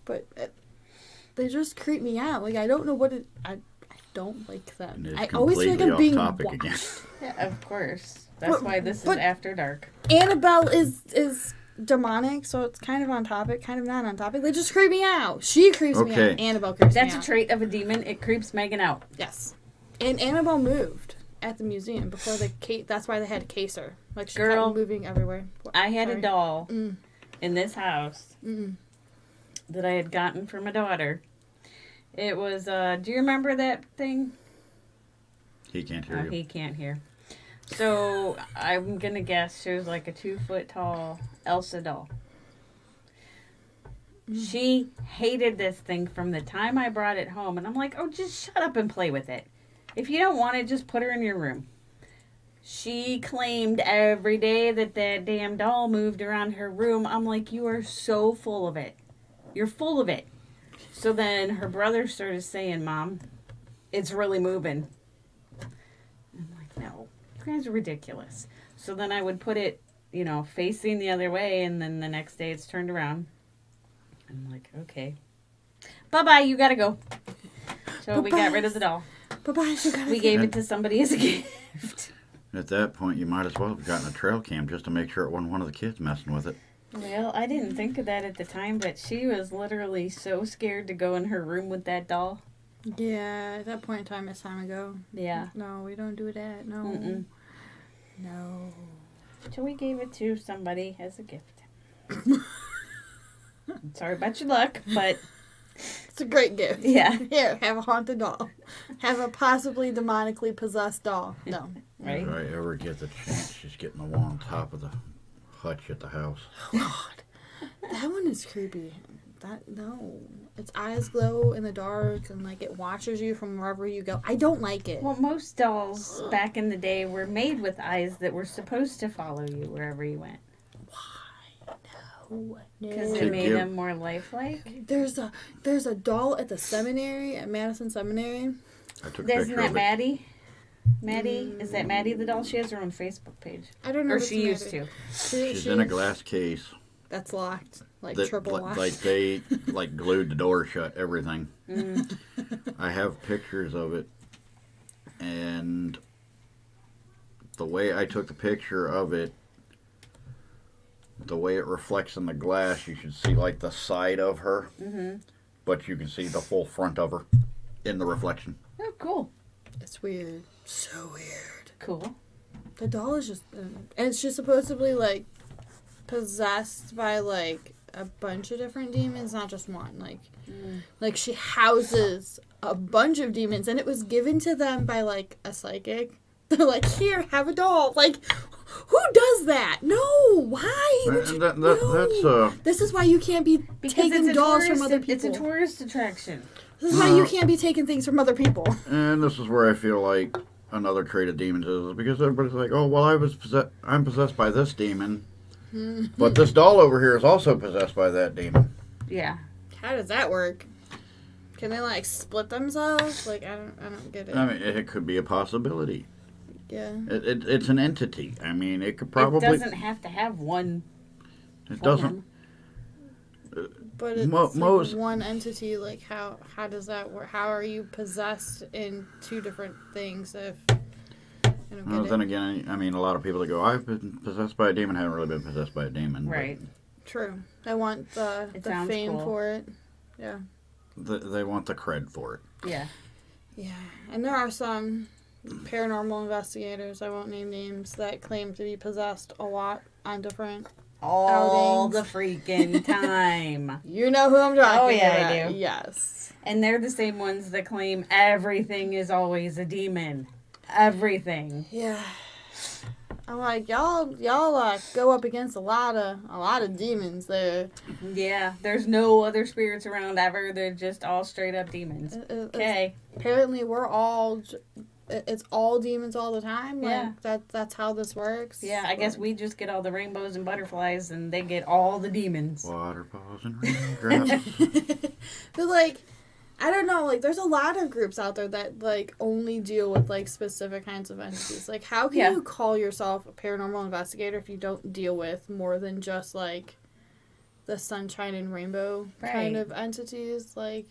Speaker 1: but they just creep me out. Like, I don't know what it. I don't like them.
Speaker 3: And it's
Speaker 1: I always feel like
Speaker 3: completely
Speaker 1: I'm
Speaker 3: off
Speaker 1: being
Speaker 3: topic
Speaker 1: watched.
Speaker 3: again.
Speaker 2: Yeah, of course. That's
Speaker 1: But-
Speaker 2: why this is
Speaker 1: but-
Speaker 2: After Dark.
Speaker 1: Annabelle is demonic, so it's kind of on topic, kind of not on topic. They just creep me out. She creeps me
Speaker 3: Okay.
Speaker 1: out. Annabelle creeps
Speaker 2: That's
Speaker 1: me
Speaker 2: a
Speaker 1: out.
Speaker 2: trait of a demon. It creeps Megan out.
Speaker 1: Yes. And Annabelle moved at the museum before the case. That's why they had to case her. Like, she
Speaker 2: Girl,
Speaker 1: kept moving everywhere.
Speaker 2: I had
Speaker 1: Sorry.
Speaker 2: a doll in this house
Speaker 1: Mm-mm.
Speaker 2: that I had gotten for my daughter. It was, do you remember that thing?
Speaker 3: He can't hear
Speaker 2: Oh,
Speaker 3: you.
Speaker 2: he can't hear. So I'm going to guess she was like a 2-foot tall Elsa doll. She hated this thing from the time I brought it home. And I'm like, oh, just shut up and play with it. If you don't want it, just put her in your room. She claimed every day that that damn doll moved around her room. I'm like, you are so full of it. You're full of it. So then her brother started saying, Mom, it's really moving. I'm like, no, you guys are ridiculous. So then I would put it, facing the other way. And then the next day it's turned around. I'm like, okay. Bye-bye, you gotta go. So we got rid of the doll.
Speaker 1: Bye-bye, you gotta
Speaker 2: We
Speaker 1: go.
Speaker 2: gave it to somebody as a gift.
Speaker 3: At that point, you might as well have gotten a trail cam just to make sure it wasn't one of the kids messing with it.
Speaker 2: Well, I didn't think of that at the time, but she was literally so scared to go in her room with that doll.
Speaker 1: Yeah, at that point in time, it's time to go.
Speaker 2: Yeah.
Speaker 1: No, we don't do that. No.
Speaker 2: Mm-mm.
Speaker 1: No.
Speaker 2: So we gave it to somebody as a gift. Sorry about your luck, but
Speaker 1: It's a great gift.
Speaker 2: yeah.
Speaker 1: Here, have a haunted doll. Have a possibly demonically possessed doll. No.
Speaker 2: Right?
Speaker 3: If I ever get the chance, she's getting the one on top of the hutch at the house.
Speaker 1: God. That one is creepy. No. Its eyes glow in the dark and like it watches you from wherever you go. I don't like it.
Speaker 2: Well, most dolls back in the day were made with eyes that were supposed to follow you wherever you went.
Speaker 1: No.
Speaker 2: Because
Speaker 3: To
Speaker 2: it made
Speaker 3: give-
Speaker 2: them more lifelike.
Speaker 1: There's a doll at the seminary, at Madison Seminary.
Speaker 3: I took a
Speaker 2: Isn't
Speaker 3: picture
Speaker 2: that
Speaker 3: of it.
Speaker 2: Maddie? Maddie? Is that Maddie the doll? She has her own Facebook page.
Speaker 1: I don't know.
Speaker 2: Or
Speaker 1: if it's
Speaker 2: she used
Speaker 1: Maddie.
Speaker 2: to.
Speaker 3: She's in a glass case.
Speaker 1: That's locked. Like
Speaker 3: That,
Speaker 1: triple locked.
Speaker 3: like they like glued the door shut, everything.
Speaker 2: Mm.
Speaker 3: I have pictures of it, and the way I took the picture of it, the way it reflects in the glass, you should see like the side of her,
Speaker 2: Mm-hmm.
Speaker 3: but you can see the full front of her in the reflection.
Speaker 2: Oh, cool.
Speaker 1: It's weird. So weird.
Speaker 2: Cool.
Speaker 1: The doll is just, and it's just supposedly like possessed by like a bunch of different demons, not just one. Like she houses a bunch of demons, and it was given to them by like a psychic. They're like, here, have a doll. Like, who does that? No, why? Would you, no. This is why you can't be taking dolls from other people.
Speaker 2: It's a tourist attraction.
Speaker 1: This is why you can't be taking things from other people.
Speaker 3: And this is where I feel like another trait of demons is because everybody's like, oh well, I'm possessed by this demon, but this doll over here is also possessed by that demon.
Speaker 2: Yeah.
Speaker 1: How does that work? Can they like split themselves? Like I don't get it.
Speaker 3: I mean, it could be a possibility.
Speaker 1: Yeah.
Speaker 3: It's an entity. I mean, it could probably.
Speaker 2: It doesn't have to have one.
Speaker 3: It doesn't.
Speaker 1: But it's
Speaker 3: most-
Speaker 1: like one entity. Like how does that work? How are you possessed in two different things? If I don't
Speaker 3: Well,
Speaker 1: get
Speaker 3: then
Speaker 1: it.
Speaker 3: again, I mean, a lot of people that go, I've been possessed by a demon, haven't really been possessed by a demon. but
Speaker 2: Right.
Speaker 1: True. I want the
Speaker 2: sounds
Speaker 1: fame
Speaker 2: cool.
Speaker 1: for it. Yeah.
Speaker 3: They want the cred for it.
Speaker 2: Yeah.
Speaker 1: Yeah. And there are some paranormal investigators, I won't name names, that claim to be possessed a lot on different.
Speaker 2: All
Speaker 1: Outings.
Speaker 2: the freaking time.
Speaker 1: You know who I'm talking
Speaker 2: Oh, yeah,
Speaker 1: about.
Speaker 2: I do.
Speaker 1: Yes.
Speaker 2: And they're the same ones that claim everything is always a demon. Everything.
Speaker 1: Yeah. I'm like, y'all go up against a lot of demons there.
Speaker 2: Yeah. There's no other spirits around ever. They're just all straight up demons.
Speaker 1: It's-
Speaker 2: Okay.
Speaker 1: Apparently it's all demons all the time. Like
Speaker 2: Yeah.
Speaker 1: that's how this works.
Speaker 2: Yeah, I guess we just get all the rainbows and butterflies and they get all the demons.
Speaker 3: Waterfalls and raindrops.
Speaker 1: But like, I don't know, like there's a lot of groups out there that like only deal with like specific kinds of entities. Like how can
Speaker 2: Yeah.
Speaker 1: you call yourself a paranormal investigator if you don't deal with more than just like the sunshine and rainbow kind
Speaker 2: Right.
Speaker 1: of entities? Like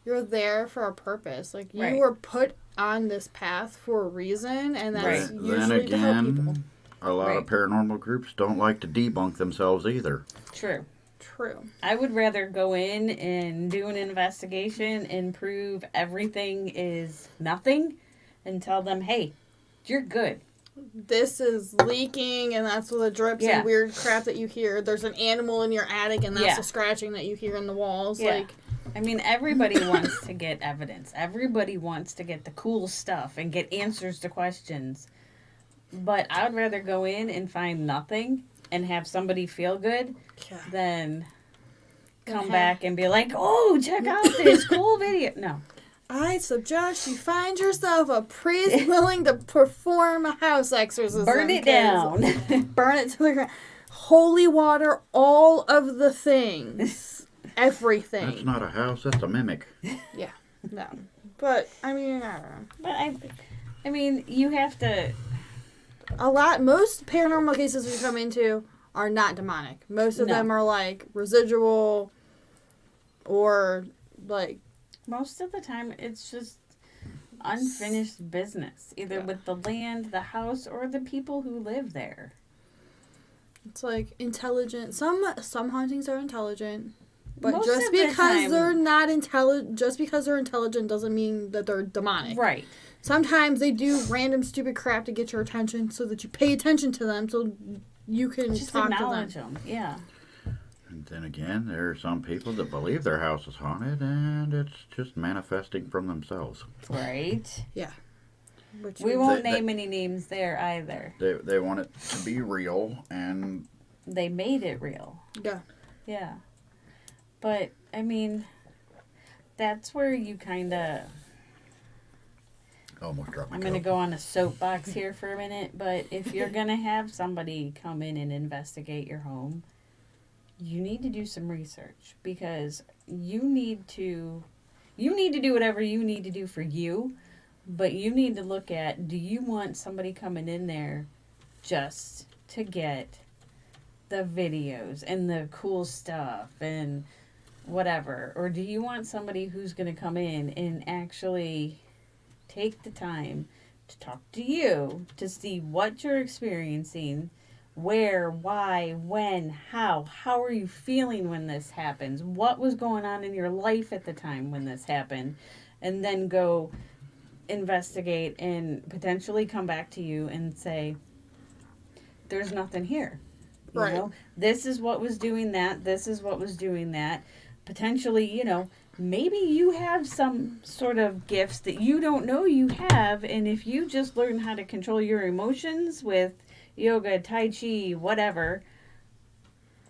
Speaker 1: you're there for a purpose. Like you
Speaker 2: Right.
Speaker 1: were put on this path for a reason, and that's
Speaker 2: Right.
Speaker 1: usually to help people.
Speaker 3: Then again, a lot of
Speaker 2: Right.
Speaker 3: paranormal groups don't like to debunk themselves either.
Speaker 2: True.
Speaker 1: True.
Speaker 2: I would rather go in and do an investigation and prove everything is nothing and tell them, hey, you're good.
Speaker 1: this is leaking and that's the drips
Speaker 2: Yeah.
Speaker 1: and weird crap that you hear. There's an animal in your attic and that's
Speaker 2: Yeah.
Speaker 1: the scratching that you hear in the walls.
Speaker 2: Yeah.
Speaker 1: Like,
Speaker 2: I mean, everybody wants to get evidence. Everybody wants to get the cool stuff and get answers to questions. But I would rather go in and find nothing and have somebody feel good than come back and be like, oh, check out this cool video. No.
Speaker 1: I suggest you find yourself a priest willing to perform a house exorcism.
Speaker 2: Burn it
Speaker 1: 'cause
Speaker 2: down.
Speaker 1: Burn it to the ground. Holy water, all of the things. Everything.
Speaker 3: That's not a house. That's a mimic.
Speaker 1: No. But, I mean, I don't know.
Speaker 2: But I mean, you have to.
Speaker 1: Most paranormal cases we come into are not demonic. Most of
Speaker 2: No.
Speaker 1: them are like residual or like
Speaker 2: Most of the time, it's just unfinished business, either with the land, the house, or the people who live there.
Speaker 1: it's like intelligent. Some hauntings are intelligent, but
Speaker 2: Most
Speaker 1: just
Speaker 2: of the
Speaker 1: because
Speaker 2: time-
Speaker 1: they're not intelligent, just because they're intelligent doesn't mean that they're demonic.
Speaker 2: Right.
Speaker 1: Sometimes they do random stupid crap to get your attention, so that you pay attention to them, so you can
Speaker 2: Just
Speaker 1: talk to them.
Speaker 2: acknowledge them. Yeah.
Speaker 3: And then again, there are some people that believe their house is haunted, and it's just manifesting from themselves.
Speaker 2: Right.
Speaker 1: Which
Speaker 2: We
Speaker 1: is-
Speaker 2: won't
Speaker 3: They-
Speaker 2: name any names there either.
Speaker 3: They want it to be real, and
Speaker 2: They made it real.
Speaker 1: Yeah.
Speaker 2: Yeah. But, I mean, that's where you kind of.
Speaker 3: almost dropped my
Speaker 2: I'm going to
Speaker 3: cup.
Speaker 2: go on a soapbox here for a minute, but if you're going to have somebody come in and investigate your home, you need to do some research because you need to do whatever you need to do for you, but you need to look at, do you want somebody coming in there just to get the videos and the cool stuff and whatever, or do you want somebody who's going to come in and actually take the time to talk to you to see what you're experiencing, where, why, when, how are you feeling when this happens, what was going on in your life at the time when this happened, and then go investigate and potentially come back to you and say, there's nothing here. You
Speaker 1: Right.
Speaker 2: know, this is what was doing that, this is what was doing that. Potentially, you know, maybe you have some sort of gifts that you don't know you have, and if you just learn how to control your emotions with yoga, tai chi, whatever,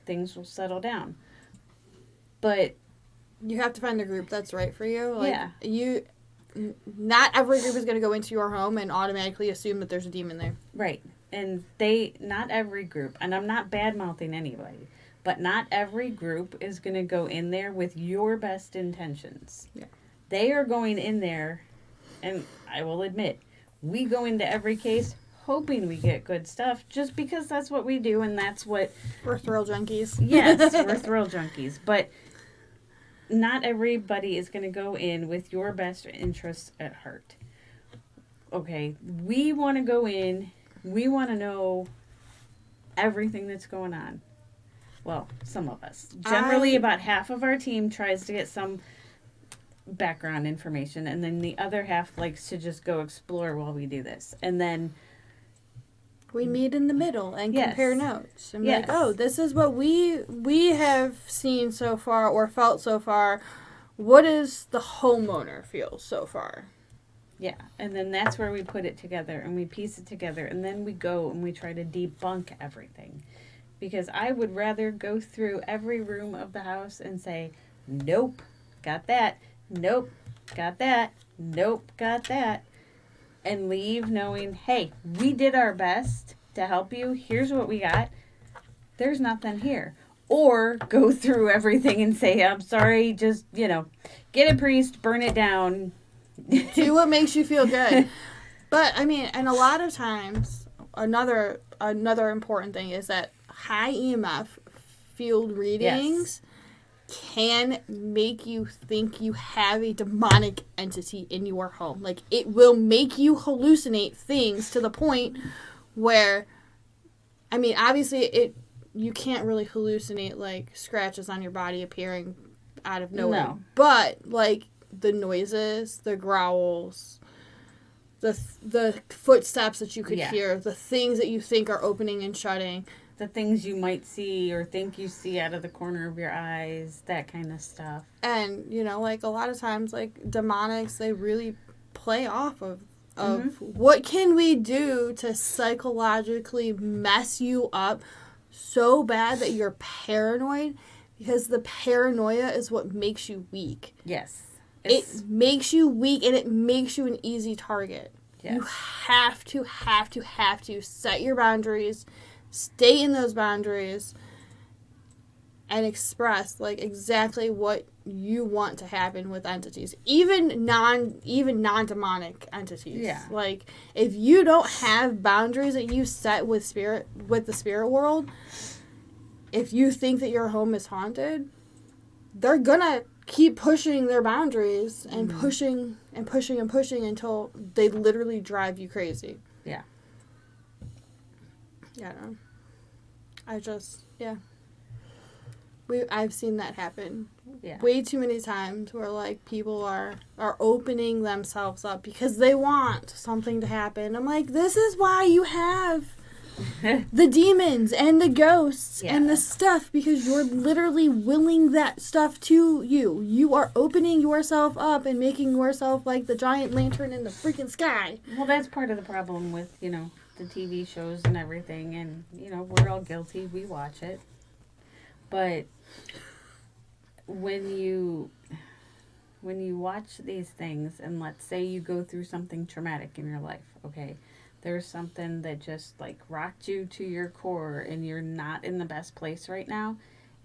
Speaker 2: things will settle down. But
Speaker 1: You have to find a group that's right for you. Like,
Speaker 2: Yeah.
Speaker 1: Not every group is going to go into your home and automatically assume that there's a demon there.
Speaker 2: right, and not every group, and I'm not bad mouthing anybody, but not every group is going to go in there with your best intentions.
Speaker 1: Yeah.
Speaker 2: They are going in there, and I will admit, we go into every case hoping we get good stuff just because that's what we do, and that's what,
Speaker 1: We're thrill junkies.
Speaker 2: yes, we're thrill junkies, but not everybody is going to go in with your best interests at heart. Okay, we want to go in, we want to know everything that's going on. Well, some of us. Generally, about half of our team tries to get some background information, and then the other half likes to just go explore while we do this. And then,
Speaker 1: We meet in the middle and
Speaker 2: Yes.
Speaker 1: compare notes. And be
Speaker 2: Yes.
Speaker 1: like, oh, this is what we have seen so far or felt so far. What does the homeowner feel so far?
Speaker 2: yeah, and then that's where we put it together and we piece it together, and then we go and we try to debunk everything. Because I would rather go through every room of the house and say, nope, got that, nope, got that, nope, got that, and leave knowing, hey, we did our best to help you. Here's what we got. There's nothing here. Or go through everything and say, I'm sorry, just, get a priest, burn it down.
Speaker 1: Do what makes you feel good. But I mean, and a lot of times, another important thing is that high EMF field readings can make you think you have a demonic entity in your home. Like, it will make you hallucinate things to the point where, I mean, obviously you can't really hallucinate like scratches on your body appearing out of nowhere.
Speaker 2: No.
Speaker 1: But like the noises, the growls, the footsteps that you could
Speaker 2: Yeah.
Speaker 1: hear, the things that you think are opening and shutting.
Speaker 2: The things you might see or think you see out of the corner of your eyes, that kind of stuff.
Speaker 1: And, you know, like, a lot of times, like, demonics, they really play off of what can we do to psychologically mess you up so bad that you're paranoid, because the paranoia is what makes you weak.
Speaker 2: Yes.
Speaker 1: It makes you weak, and it makes you an easy target.
Speaker 2: Yes.
Speaker 1: You have to set your boundaries, stay in those boundaries, and express, like, exactly what you want to happen with entities, even non-demonic entities.
Speaker 2: Yeah.
Speaker 1: Like, if you don't have boundaries that you set with the spirit world, if you think that your home is haunted, they're gonna keep pushing their boundaries and pushing and pushing and pushing until they literally drive you crazy.
Speaker 2: Yeah.
Speaker 1: Yeah. No. I've seen that happen
Speaker 2: Yeah.
Speaker 1: way too many times, where, like, people are opening themselves up because they want something to happen. I'm like, this is why you have the demons and the ghosts and
Speaker 2: Yeah.
Speaker 1: the stuff, because you're literally willing that stuff to you. You are opening yourself up and making yourself like the giant lantern in the freaking sky.
Speaker 2: Well, that's part of the problem with, you know, the TV shows and everything. And, you know, we're all guilty. We watch it. But when you watch these things, and let's say you go through something traumatic in your life, okay? There's something that just, like, rocked you to your core and you're not in the best place right now.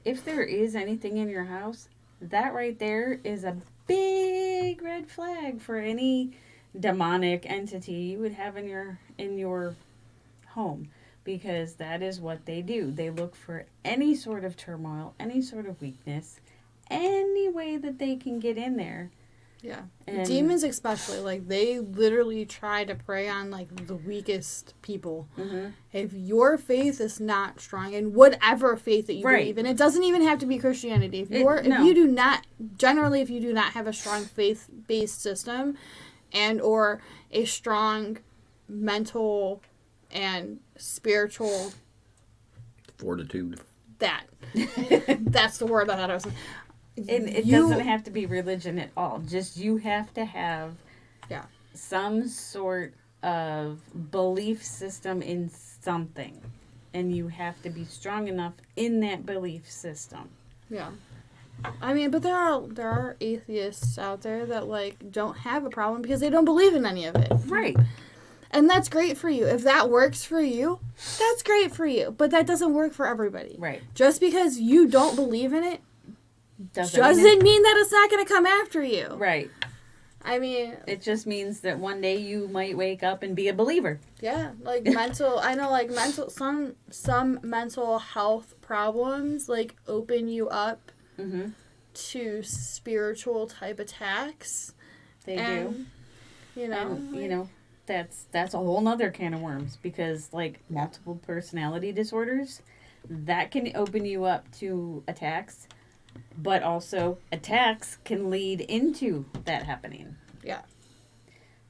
Speaker 2: If there is anything in your house, that right there is a big red flag for any demonic entity you would have in your home, because that is what they do. They look for any sort of turmoil, any sort of weakness, any way that they can get in there.
Speaker 1: Yeah.
Speaker 2: And
Speaker 1: Demons especially, like, they literally try to prey on, like, the weakest people.
Speaker 2: Mm-hmm.
Speaker 1: If your faith is not strong, and whatever faith that you
Speaker 2: Right.
Speaker 1: believe in, it doesn't even have to be Christianity. If
Speaker 2: No.
Speaker 1: you do not have a strong faith-based system, and or a strong mental and spiritual
Speaker 3: Fortitude.
Speaker 1: that's the word that I was.
Speaker 2: And it doesn't have to be religion at all. Just you have to have some sort of belief system in something. And you have to be strong enough in that belief system.
Speaker 1: Yeah. I mean, but there are atheists out there that, like, don't have a problem because they don't believe in any of it.
Speaker 2: Right.
Speaker 1: And that's great for you. If that works for you, that's great for you. But that doesn't work for everybody.
Speaker 2: Right.
Speaker 1: Just because you don't believe in it
Speaker 2: Doesn't
Speaker 1: mean that it's not going to come after you.
Speaker 2: Right.
Speaker 1: I mean,
Speaker 2: It just means that one day you might wake up and be a believer.
Speaker 1: yeah, like some mental health problems, like, open you up
Speaker 2: Mm-hmm.
Speaker 1: to spiritual type attacks.
Speaker 2: They
Speaker 1: And, you know,
Speaker 2: And, you know, that's a whole nother can of worms, because, like, multiple personality disorders, that can open you up to attacks, but also attacks can lead into that happening.
Speaker 1: Yeah.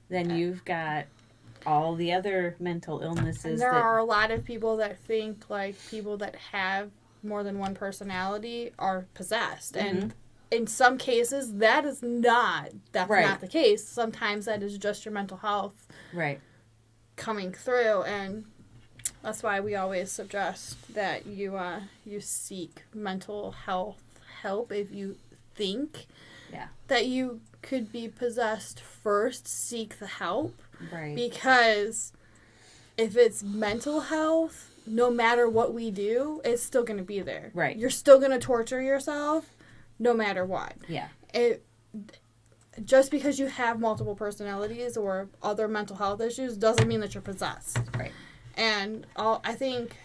Speaker 2: Then you've got all the other mental illnesses
Speaker 1: And there
Speaker 2: that
Speaker 1: are a lot of people that think, like, people that have more than one personality are possessed.
Speaker 2: Mm-hmm.
Speaker 1: And in some cases, that's
Speaker 2: Right.
Speaker 1: not the case. Sometimes that is just your mental health
Speaker 2: right.
Speaker 1: coming through. And that's why we always suggest that you seek mental health help if you think that you could be possessed. First, seek the help.
Speaker 2: Right.
Speaker 1: Because if it's mental health, no matter what we do, it's still going to be there.
Speaker 2: Right.
Speaker 1: You're still going to torture yourself no matter what.
Speaker 2: Yeah.
Speaker 1: Just because you have multiple personalities or other mental health issues doesn't mean that you're possessed.
Speaker 2: Right.
Speaker 1: And I think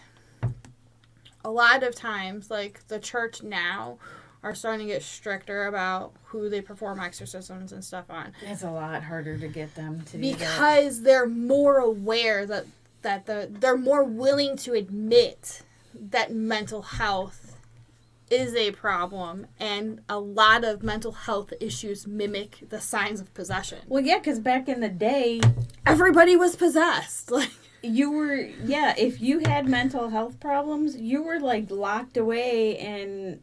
Speaker 1: a lot of times, like, the church now are starting to get stricter about who they perform exorcisms and stuff on.
Speaker 2: It's a lot harder to get them to do that.
Speaker 1: Because they're more aware that they're more willing to admit that mental health is a problem, and a lot of mental health issues mimic the signs of possession.
Speaker 2: Well, yeah, because back in the day,
Speaker 1: Everybody was possessed. Like,
Speaker 2: if you had mental health problems, you were like locked away and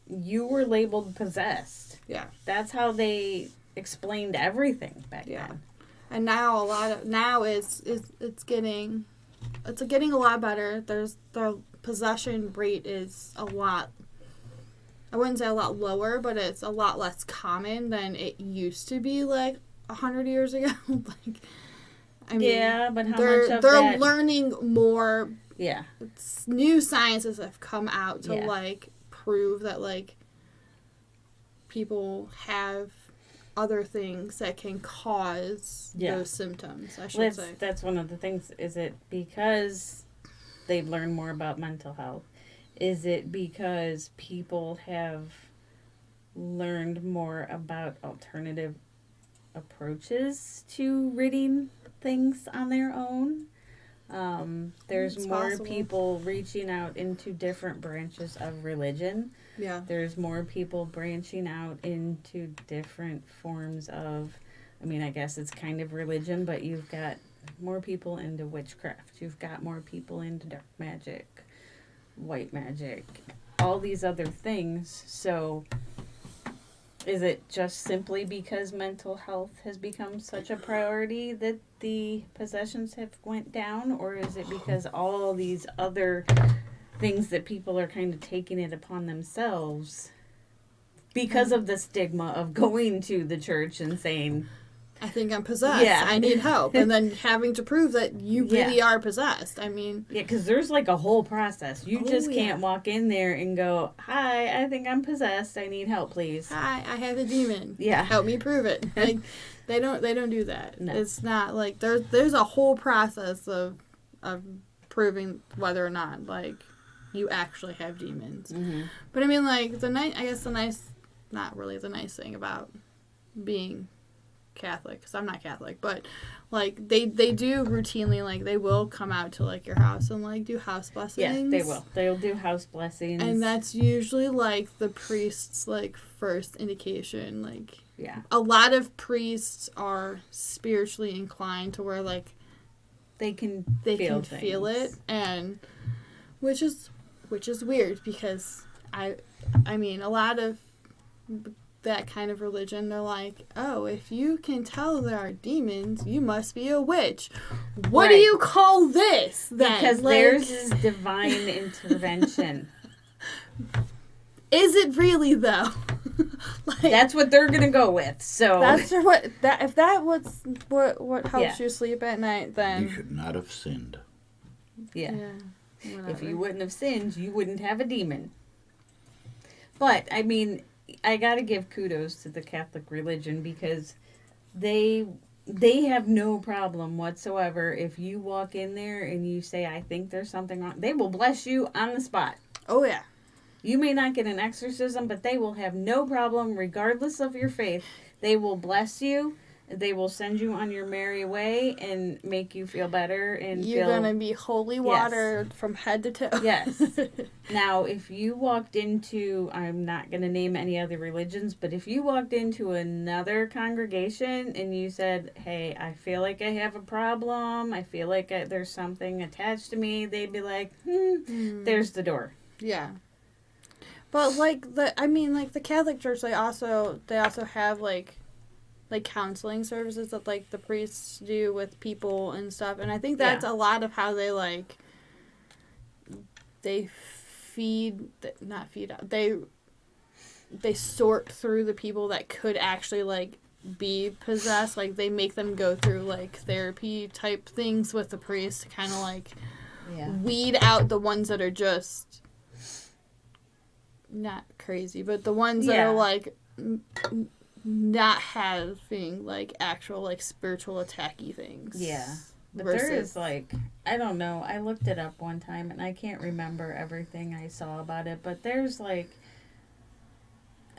Speaker 2: you were labeled possessed.
Speaker 1: yeah.
Speaker 2: That's how they explained everything back
Speaker 1: Yeah.
Speaker 2: then.
Speaker 1: And now it's getting a lot better. The possession rate is a lot, I wouldn't say a lot lower, but it's a lot less common than it used to be like 100 years ago. Like, I mean,
Speaker 2: Yeah, but how
Speaker 1: they're
Speaker 2: much of
Speaker 1: they're
Speaker 2: that?
Speaker 1: learning more.
Speaker 2: Yeah,
Speaker 1: New sciences have come out to
Speaker 2: Yeah.
Speaker 1: like prove that like people have other things that can cause
Speaker 2: Yeah.
Speaker 1: those symptoms, I should say.
Speaker 2: that's one of the things. Is it because they've learned more about mental health? Is it because people have learned more about alternative approaches to ridding things on their own? There's
Speaker 1: It's
Speaker 2: more
Speaker 1: possible.
Speaker 2: people reaching out into different branches of religion.
Speaker 1: Yeah.
Speaker 2: There's more people branching out into different forms of, I mean, I guess it's kind of religion, but you've got more people into witchcraft. You've got more people into dark magic, white magic, all these other things. So is it just simply because mental health has become such a priority that the possessions have went down, or is it because all these other things that people are kind of taking it upon themselves because of the stigma of going to the church and saying,
Speaker 1: I think I'm possessed.
Speaker 2: Yeah.
Speaker 1: I need help. And then having to prove that you really
Speaker 2: Yeah.
Speaker 1: are possessed. I mean,
Speaker 2: yeah, because there's like a whole process. You
Speaker 1: Oh,
Speaker 2: just
Speaker 1: yeah.
Speaker 2: can't walk in there and go, hi, I think I'm possessed. I need help, please.
Speaker 1: hi, I have a demon.
Speaker 2: Yeah.
Speaker 1: Help me prove it. Like, they don't do that.
Speaker 2: No.
Speaker 1: It's not like there's a whole process of proving whether or not like you actually have demons.
Speaker 2: Mm-hmm.
Speaker 1: But I mean, like not really the nice thing about being Catholic, because I'm not Catholic, but like they do routinely, like they will come out to like your house and like do house blessings.
Speaker 2: Yeah, they will. They'll do house blessings.
Speaker 1: And that's usually like the priest's like first indication. Like
Speaker 2: yeah,
Speaker 1: a lot of priests are spiritually inclined to where like
Speaker 2: they can
Speaker 1: they
Speaker 2: feel
Speaker 1: can feel it,
Speaker 2: things.
Speaker 1: and which is weird, because I mean, a lot of that kind of religion, they're like, oh, if you can tell there are demons, you must be a witch. What do
Speaker 2: Right.
Speaker 1: you call this then?
Speaker 2: Because
Speaker 1: Like,
Speaker 2: theirs is divine intervention.
Speaker 1: is it really though? Like,
Speaker 2: That's what they're gonna go with. So
Speaker 1: that's what that if that was what helps
Speaker 2: Yeah.
Speaker 1: you sleep at night, then
Speaker 3: You should not have sinned.
Speaker 2: yeah.
Speaker 1: yeah,
Speaker 2: If
Speaker 1: whatever.
Speaker 2: you wouldn't have sinned, you wouldn't have a demon. But I mean, I gotta give kudos to the Catholic religion, because they have no problem whatsoever if you walk in there and you say, I think there's something wrong. They will bless you on the spot.
Speaker 1: Oh yeah.
Speaker 2: You may not get an exorcism, but they will have no problem, regardless of your faith. They will bless you. They will send you on your merry way and make you feel better and
Speaker 1: You're
Speaker 2: feel.
Speaker 1: gonna be holy water from head to toe.
Speaker 2: Yes. Now, if you walked into, I'm not going to name any other religions, but if you walked into another congregation and you said, hey, I feel like I have a problem, I feel like there's something attached to me, they'd be like, there's the door.
Speaker 1: Yeah. But like the Catholic Church, they also have like counseling services that like the priests do with people and stuff, and I think that's a lot of how they like they sort through the people that could actually like be possessed. Like they make them go through like therapy type things with the priest to kind of like weed out the ones that are just not crazy, but the ones that
Speaker 2: Yeah.
Speaker 1: are like not having like actual like spiritual attacky things.
Speaker 2: Yeah. But there is like, I don't know, I looked it up one time and I can't remember everything I saw about it, but there's like,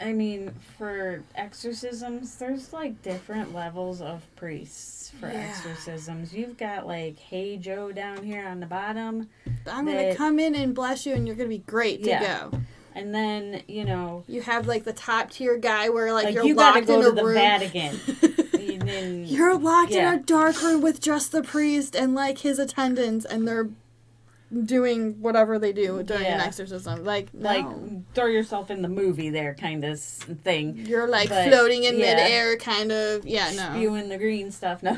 Speaker 2: I mean, for exorcisms, there's like different levels of priests for exorcisms. You've got like, hey Joe down here on the bottom.
Speaker 1: I'm gonna come in and bless you, and you're gonna be great to go.
Speaker 2: And then, you know,
Speaker 1: You have like the top tier guy where like,
Speaker 2: like
Speaker 1: you're
Speaker 2: you gotta
Speaker 1: locked in
Speaker 2: go
Speaker 1: a
Speaker 2: to the
Speaker 1: room.
Speaker 2: Vatican. And then,
Speaker 1: You're locked
Speaker 2: yeah.
Speaker 1: in a dark room with just the priest and like his attendants, and they're doing whatever they do during an
Speaker 2: Yeah.
Speaker 1: exorcism. Like, no.
Speaker 2: like throw yourself in the movie there kind of thing.
Speaker 1: You're like
Speaker 2: But,
Speaker 1: floating in
Speaker 2: yeah.
Speaker 1: midair, kind of. Yeah, no.
Speaker 2: Spewing the green stuff. No.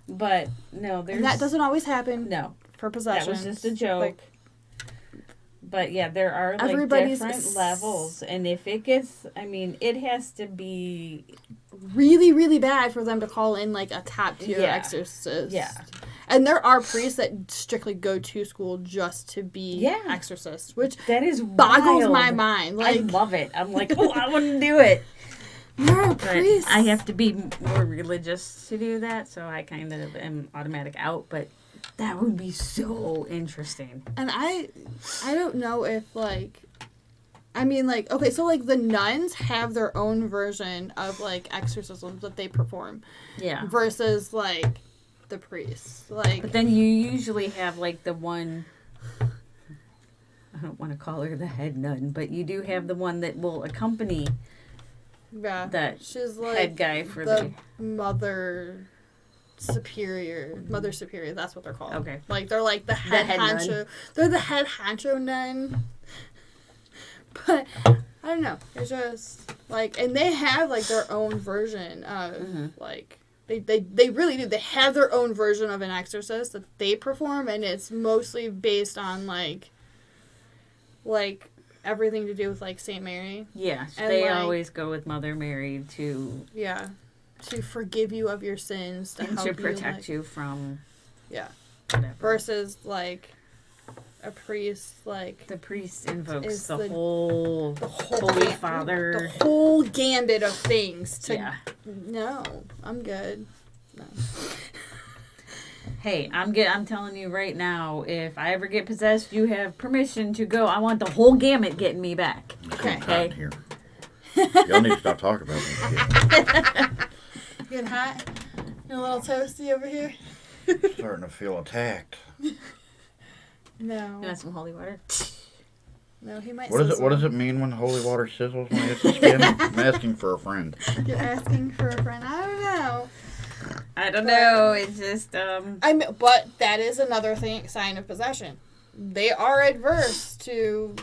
Speaker 2: But no, there's
Speaker 1: And that doesn't always happen
Speaker 2: no.
Speaker 1: for possession.
Speaker 2: That was just a joke.
Speaker 1: Like,
Speaker 2: But yeah, there are like
Speaker 1: Everybody's
Speaker 2: different levels, and if it gets, I mean, it has to be.
Speaker 1: really, really bad for them to call in like a top tier
Speaker 2: Yeah.
Speaker 1: exorcist.
Speaker 2: Yeah.
Speaker 1: And there are priests that strictly go to school just to be
Speaker 2: Yeah.
Speaker 1: exorcists, which
Speaker 2: That is
Speaker 1: boggles
Speaker 2: wild.
Speaker 1: my mind.
Speaker 2: I
Speaker 1: Like,
Speaker 2: love it. I'm like, oh, I wouldn't do it.
Speaker 1: you're a
Speaker 2: But
Speaker 1: priest.
Speaker 2: I have to be more religious to do that, so I kind of am automatic out. But that would be so interesting.
Speaker 1: And I don't know if like, I mean like, okay, so like the nuns have their own version of like exorcisms that they perform
Speaker 2: Yeah.
Speaker 1: versus like the priests. Like,
Speaker 2: But then you usually have like the one. I don't want to call her the head nun, but you do have the one that will accompany
Speaker 1: yeah,
Speaker 2: that
Speaker 1: she's like
Speaker 2: head guy for
Speaker 1: the mother superior. That's what they're called.
Speaker 2: Okay.
Speaker 1: Like they're like the head,
Speaker 2: head nun.
Speaker 1: honcho. They're the head honcho nun. But I don't know. It's just like, and they have like their own version of
Speaker 2: Mhm.
Speaker 1: like they really do. They have their own version of an exorcist that they perform, and it's mostly based on like everything to do with like Saint Mary.
Speaker 2: Yeah,
Speaker 1: And,
Speaker 2: they
Speaker 1: like-
Speaker 2: always go with Mother Mary to
Speaker 1: Yeah. To forgive you of your sins, to
Speaker 2: and
Speaker 1: help
Speaker 2: to protect
Speaker 1: you.
Speaker 2: you from
Speaker 1: Yeah.
Speaker 2: whatever.
Speaker 1: Versus like a priest, like
Speaker 2: The priest invokes
Speaker 1: Is
Speaker 2: the
Speaker 1: the
Speaker 2: whole
Speaker 1: whole
Speaker 2: Holy
Speaker 1: ga-
Speaker 2: Father.
Speaker 1: the whole gambit of things. To
Speaker 2: Yeah.
Speaker 1: No, I'm good. No.
Speaker 2: Hey, I'm telling you right now, if I ever get possessed, you have permission to go. I want the whole gamut getting me back.
Speaker 3: It's getting hot
Speaker 2: Okay.
Speaker 3: in here. Y'all need to stop talking about this
Speaker 1: Getting hot? You a little toasty over here?
Speaker 3: shit. Starting to feel attacked.
Speaker 1: No.
Speaker 2: You want some holy water?
Speaker 1: No, he might
Speaker 3: What does it?
Speaker 1: sizzle.
Speaker 3: What does it mean when holy water sizzles when it hits the skin? I'm asking for a friend.
Speaker 1: You're asking for a friend. I don't know.
Speaker 2: I don't know. It's just
Speaker 1: But that is another sign of possession. They are adverse to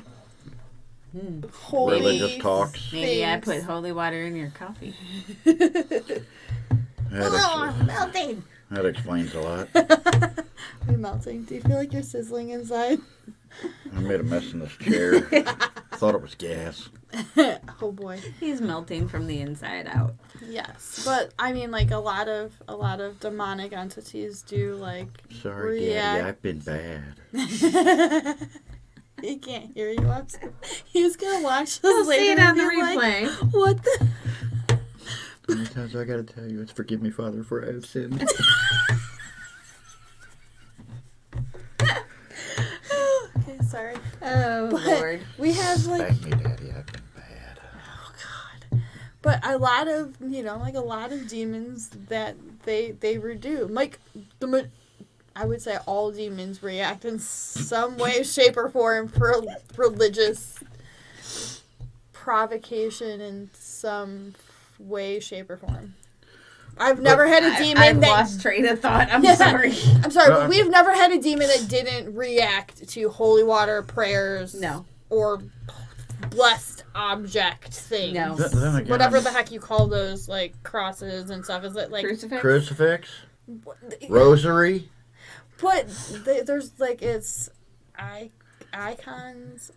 Speaker 1: holy
Speaker 3: Religious talks.
Speaker 2: maybe I
Speaker 1: things.
Speaker 2: put holy water in your coffee.
Speaker 3: That,
Speaker 2: melting.
Speaker 3: that explains a lot.
Speaker 1: Are you melting? Do you feel like you're sizzling inside?
Speaker 3: I made a mess in this chair. Thought it was gas.
Speaker 1: Oh boy.
Speaker 2: He's melting from the inside out.
Speaker 1: Yes, but I mean, like a lot of demonic entities do like.
Speaker 3: Sorry, Daddy,
Speaker 1: react.
Speaker 3: I've been bad.
Speaker 1: He can't hear you. He's gonna watch this
Speaker 2: We'll
Speaker 1: later
Speaker 2: see it
Speaker 1: and
Speaker 2: on the
Speaker 1: be like,
Speaker 2: replay.
Speaker 1: what the?
Speaker 3: How many times I gotta tell you it's forgive me, Father, for I have sinned.
Speaker 1: Okay, sorry.
Speaker 2: Oh
Speaker 1: But
Speaker 2: Lord.
Speaker 1: we have like,
Speaker 3: Thank me, Daddy, I've been bad.
Speaker 1: oh god, but a lot of like a lot of demons that they redo. Like I would say all demons react in some way, shape, or form for religious provocation in some way, shape, or form. I've never had a demon
Speaker 2: I've
Speaker 1: that.
Speaker 2: lost train of thought. I'm
Speaker 1: Yeah.
Speaker 2: sorry.
Speaker 1: I'm sorry, but we've never had a demon that didn't react to holy water prayers.
Speaker 2: No.
Speaker 1: Or blessed object things.
Speaker 2: No.
Speaker 3: Then again,
Speaker 1: Whatever the heck you call those, like crosses and stuff. Is it like?
Speaker 2: Crucifix?
Speaker 3: Crucifix, rosary.
Speaker 1: But there's like it's icons.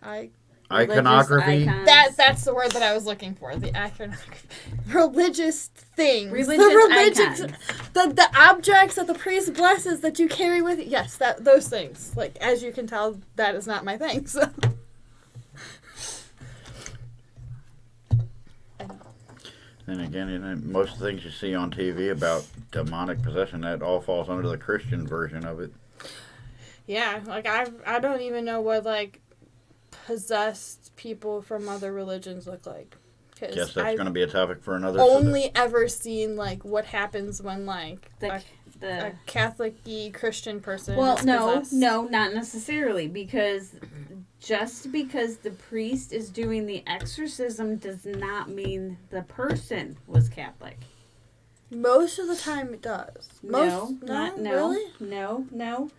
Speaker 3: Iconography.
Speaker 2: Religious icons.
Speaker 1: That's the word that I was looking for. The iconography. Religious things.
Speaker 2: Religious icons.
Speaker 1: The objects that the priest blesses that you carry with you. Yes, those things. Like, as you can tell, that is not my thing. So.
Speaker 3: Then again, most of the things you see on TV about demonic possession, that all falls under the Christian version of it.
Speaker 1: Yeah, like I don't even know what like possessed people from other religions look like. 'Cause
Speaker 3: Guess that's
Speaker 1: I've
Speaker 3: going to be a topic for another.
Speaker 1: only ever seen like what happens when like a
Speaker 2: The
Speaker 1: Catholic-y Christian person.
Speaker 2: well,
Speaker 1: is
Speaker 2: no,
Speaker 1: possessed.
Speaker 2: no, not necessarily, because just because the priest is doing the exorcism does not mean the person was Catholic.
Speaker 1: Most of the time it does. Most,
Speaker 2: no.
Speaker 1: Really?
Speaker 2: No.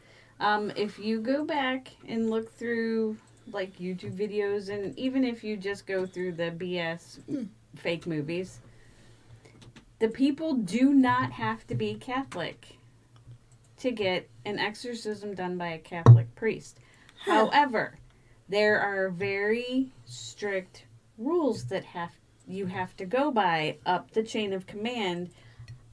Speaker 2: If you go back and look through like YouTube videos, and even if you just go through the BS fake movies, the people do not have to be Catholic to get an exorcism done by a Catholic priest. However, there are very strict rules that you have to go by up the chain of command.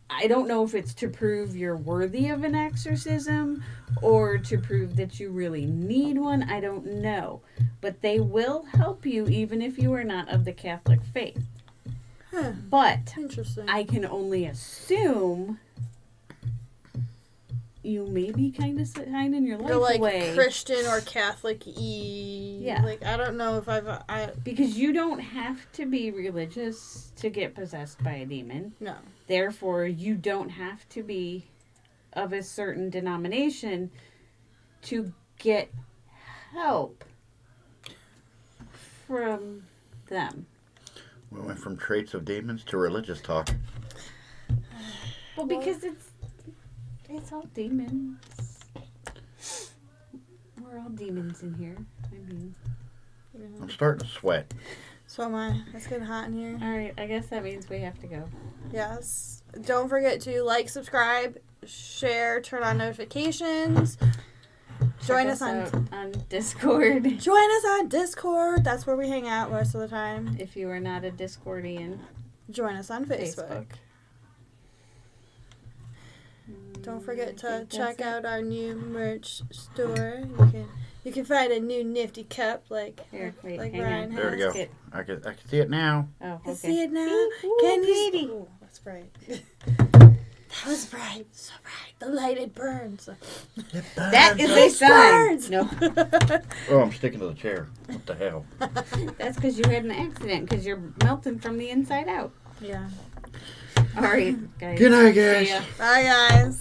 Speaker 2: I don't know if it's to prove you're worthy of an exorcism or to prove that you really need one. I don't know. But they will help you even if you are not of the Catholic faith.
Speaker 1: Huh.
Speaker 2: But
Speaker 1: Interesting.
Speaker 2: I can only assume you may be kind of signing your life
Speaker 1: They're like
Speaker 2: away.
Speaker 1: Christian or Catholic y.
Speaker 2: Yeah.
Speaker 1: Like, I don't know if
Speaker 2: Because you don't have to be religious to get possessed by a demon.
Speaker 1: No.
Speaker 2: Therefore, you don't have to be of a certain denomination to get help from them.
Speaker 3: We went from traits of demons to religious talk.
Speaker 2: Well, because it's all demons. We're all demons in here. I mean,
Speaker 3: I'm starting to sweat.
Speaker 1: So am I. It's getting hot in here.
Speaker 2: all right. I guess that means we have to go.
Speaker 1: Yes. Don't forget to like, subscribe, share, turn on notifications. Join
Speaker 2: Check
Speaker 1: us on
Speaker 2: out Discord.
Speaker 1: Join us on Discord. That's where we hang out most of the time.
Speaker 2: If you are not a Discordian,
Speaker 1: Join us on Facebook. Don't forget to check out our new merch store. You can find a new nifty cup like
Speaker 2: Here, wait,
Speaker 1: like
Speaker 2: hang
Speaker 1: Ryan
Speaker 2: on.
Speaker 3: There we
Speaker 1: has.
Speaker 3: go. I can see it now.
Speaker 2: Oh, okay.
Speaker 1: I see it now.
Speaker 2: Ooh,
Speaker 1: Can you?
Speaker 2: pretty.
Speaker 1: Ooh, that's bright. That was bright. So bright. The light, it burns.
Speaker 2: That is a
Speaker 1: It
Speaker 2: sign.
Speaker 1: burns.
Speaker 2: No,
Speaker 3: Oh, I'm sticking to the chair. What the hell?
Speaker 2: that's because you had an accident because you're melting from the inside out.
Speaker 1: Yeah.
Speaker 2: All right, guys.
Speaker 3: Good night,
Speaker 2: See
Speaker 3: guys.
Speaker 2: ya.
Speaker 1: Bye, guys.